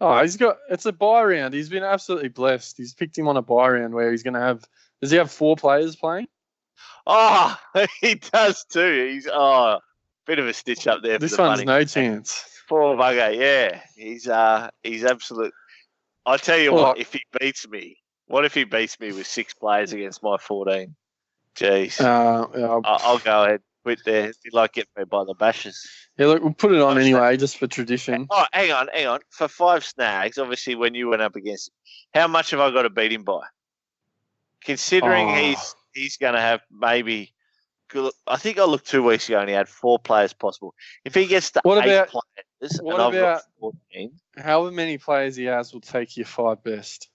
Oh, it's a bye round. He's been absolutely blessed. He's picked him on a bye round where he's going to have. Does he have 4 players playing? Oh, he does too. He's bit of a stitch up there. This one's no chance. Poor bugger, yeah. He's absolute. I tell you what, if he beats me, what if he beats me with 6 players against my 14? Jeez. I'll go ahead. Quit there. He'd like getting me by the Bashers. Yeah, look, we'll put it on anyway, just for tradition. Oh, hang on. For 5 Snags, obviously, when you went up against him, how much have I got to beat him by? Considering he's going to have maybe, I think I looked 2 weeks ago and he had 4 players possible. If he gets to 8 players, and I've got 14. However many players he has will take your 5 best.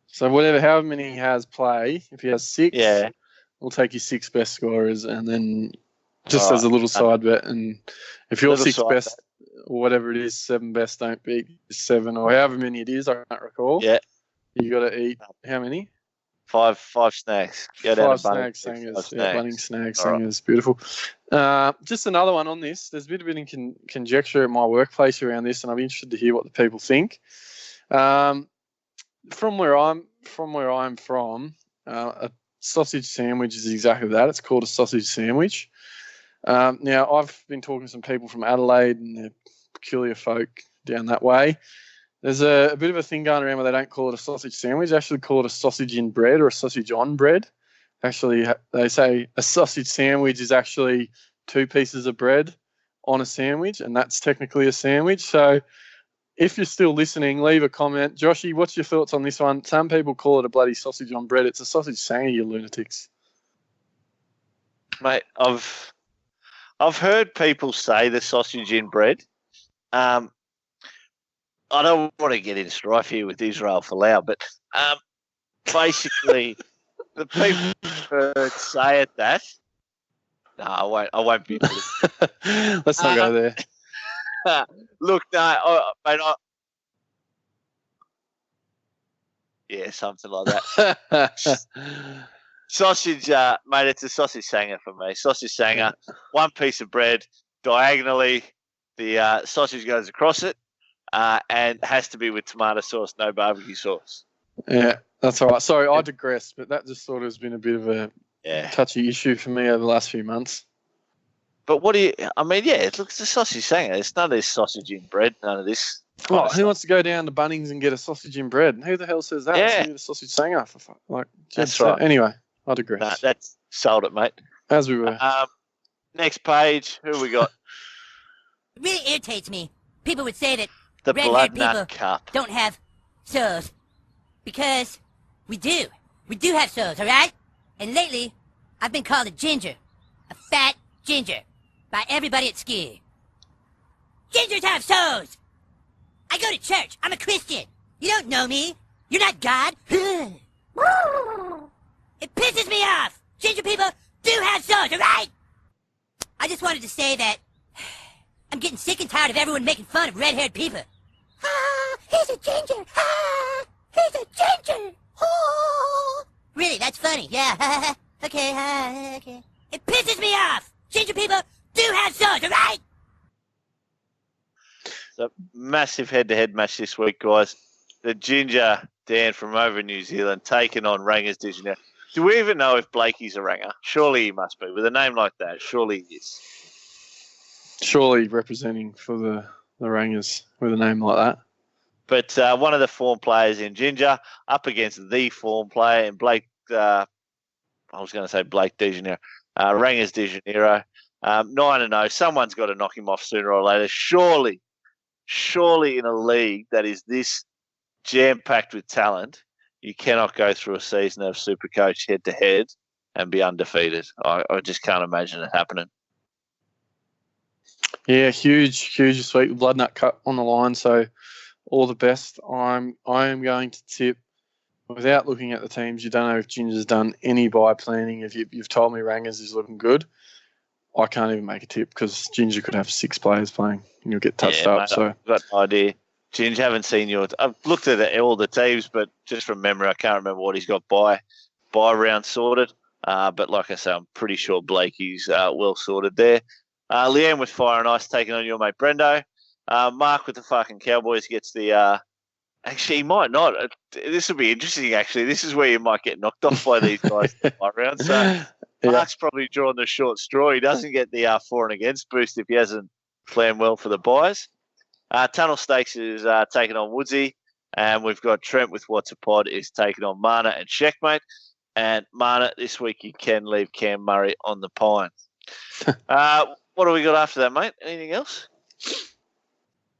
So however many he has play, if he has 6, we'll take your 6 best scorers, and then just as a little side bet. And if your 6 best, or whatever it is, 7 best don't beat 7, or however many it is, I can't recall. Yeah. You got to eat how many? Five snags. Go down Five to Bunnings. snag singers. Five Yeah, snags. Bunnings snag All right. singers. Beautiful. Just another one on this. There's a bit of conjecture at my workplace around this, and I'm interested to hear what the people think. From where I'm from, a sausage sandwich is exactly that. It's called a sausage sandwich. Now, I've been talking to some people from Adelaide and they're peculiar folk down that way. There's a bit of a thing going around where they don't call it a sausage sandwich. They actually call it a sausage in bread or a sausage on bread. Actually, they say a sausage sandwich is actually 2 pieces of bread on a sandwich, and that's technically a sandwich. So if you're still listening, leave a comment. Joshy, what's your thoughts on this one? Some people call it a bloody sausage on bread. It's a sausage sanger, you lunatics. Mate, I've heard people say the sausage in bread. I don't want to get in strife here with Israel Folau, but basically the people heard say it that. No, I won't be. Let's not go there. Look, no, mate, yeah, something like that. Sausage, mate, it's a sausage sanger for me. Sausage sanger, 1 piece of bread, diagonally, the sausage goes across it, and has to be with tomato sauce, no barbecue sauce. Yeah, that's all right. Sorry, I digress, but that just sort of has been a bit of a touchy issue for me over the last few months. But it looks a sausage sanger. It's none of this sausage in bread, none of this. Oh, who wants to go down to Bunnings and get a sausage in bread? Who the hell says that? Yeah. You need a sausage sanger for fuck. That's right. Anyway, I digress. No, that's sold it, mate. As we were. Next page, who we got? It really irritates me. People would say that The red-haired Blood Nut people Cup. don't have souls. Because we do. We do have souls, all right? And lately, I've been called a ginger. A fat ginger. By everybody at school. Gingers have souls! I go to church. I'm a Christian. You don't know me. You're not God. It pisses me off. Ginger people do have souls, all right? I just wanted to say that I'm getting sick and tired of everyone making fun of red-haired people. Ah, he's a ginger. Ah, he's a ginger. Oh. Really, that's funny. Yeah. Okay, okay. It pisses me off. Ginger people do have souls, all right? It's a massive head-to-head match this week, guys. The Ginger Dan from over in New Zealand taking on Rangers Digital. Do we even know if Blakey's a Ranger? Surely he must be. With a name like that, surely he is. Surely representing for the Rangers with a name like that. But one of the form players in Ginger up against the form player in Blake, I was going to say Blake De Janeiro, Rangers De Janeiro. 9-0. Someone's got to knock him off sooner or later. Surely in a league that is this jam-packed with talent, you cannot go through a season of SuperCoach head-to-head and be undefeated. I just can't imagine it happening. Yeah, huge this week. The Blood Nut Cup on the line, so all the best. I am going to tip, without looking at the teams, you don't know if Ginger's done any buy planning. If you've told me Rangers is looking good, I can't even make a tip because Ginger could have 6 players playing and you'll get touched up. Mate, So I've got no idea. Ginger, haven't seen your. I've looked at all the teams, but just from memory, I can't remember what he's got by round sorted. But like I say, I'm pretty sure Blakey's well sorted there. Leanne with Fire and Ice taking on your mate Brendo. Mark with the fucking Cowboys gets the. Actually, he might not. This will be interesting. Actually, this is where you might get knocked off by these guys in the round. So Mark's probably drawn the short straw. He doesn't get the for and against boost if he hasn't planned well for the buys. Tunnel Stakes is taking on Woodsy, and we've got Trent with What's a Pod is taking on Mana and Checkmate. And Mana, this week you can leave Cam Murray on the pine. What do we got after that, mate? Anything else?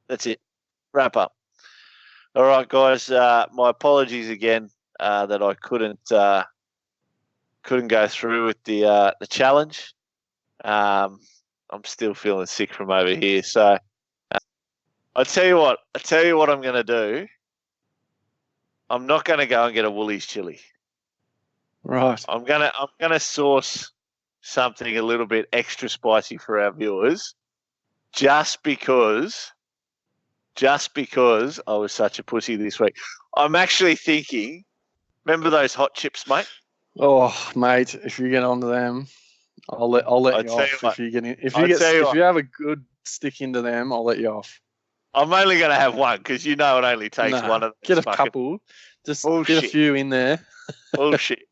That's it. Wrap up. All right, guys. My apologies again that I couldn't go through with the challenge. I'm still feeling sick from over here, so I tell you what I'm going to do. I'm not going to go and get a Woolies chili. right. I'm gonna source something a little bit extra spicy for our viewers, just because I was such a pussy this week. I'm actually thinking Remember those hot chips, mate? Oh, mate, if you get onto them, I'll let you off. If you get in, if you have a good stick into them, I'll let you off. I'm only going to have one because you know it only takes one of Get a couple. Just bullshit. Get a few in there. Bullshit.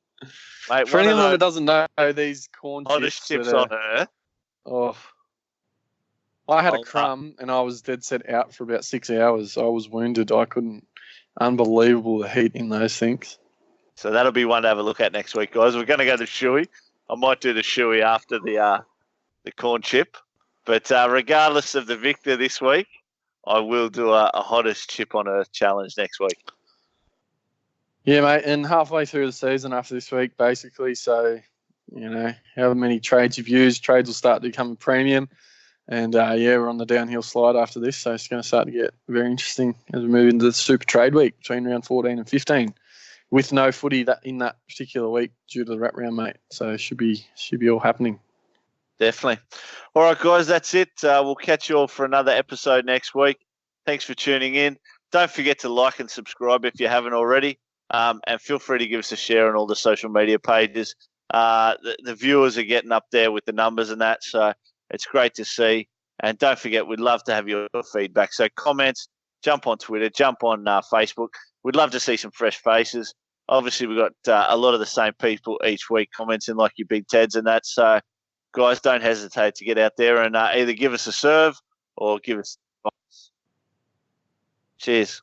Mate, for anyone that doesn't know, these corn chips on her. Oh, I had a crumb and I was dead set out for about 6 hours. I was wounded. I couldn't. Unbelievable the heat in those things. So that'll be one to have a look at next week, guys. We're going to go to Shuey. I might do the Shuey after the corn chip. But regardless of the victor this week, I will do a hottest chip on earth challenge next week. Yeah, mate. And halfway through the season after this week, basically. So, however many trades you've used, trades will start to become a premium. And, we're on the downhill slide after this. So it's going to start to get very interesting as we move into the Super Trade Week between round 14 and 15 with no footy in that particular week due to the wrap round, mate. So it should be all happening. Definitely. All right, guys, that's it. We'll catch you all for another episode next week. Thanks for tuning in. Don't forget to like and subscribe if you haven't already. And feel free to give us a share on all the social media pages. The viewers are getting up there with the numbers and that, so it's great to see. And don't forget, we'd love to have your feedback. So comments, jump on Twitter, jump on Facebook. We'd love to see some fresh faces. Obviously, we've got a lot of the same people each week commenting like your Big Teds and that. So, guys, don't hesitate to get out there and either give us a serve or give us. Cheers.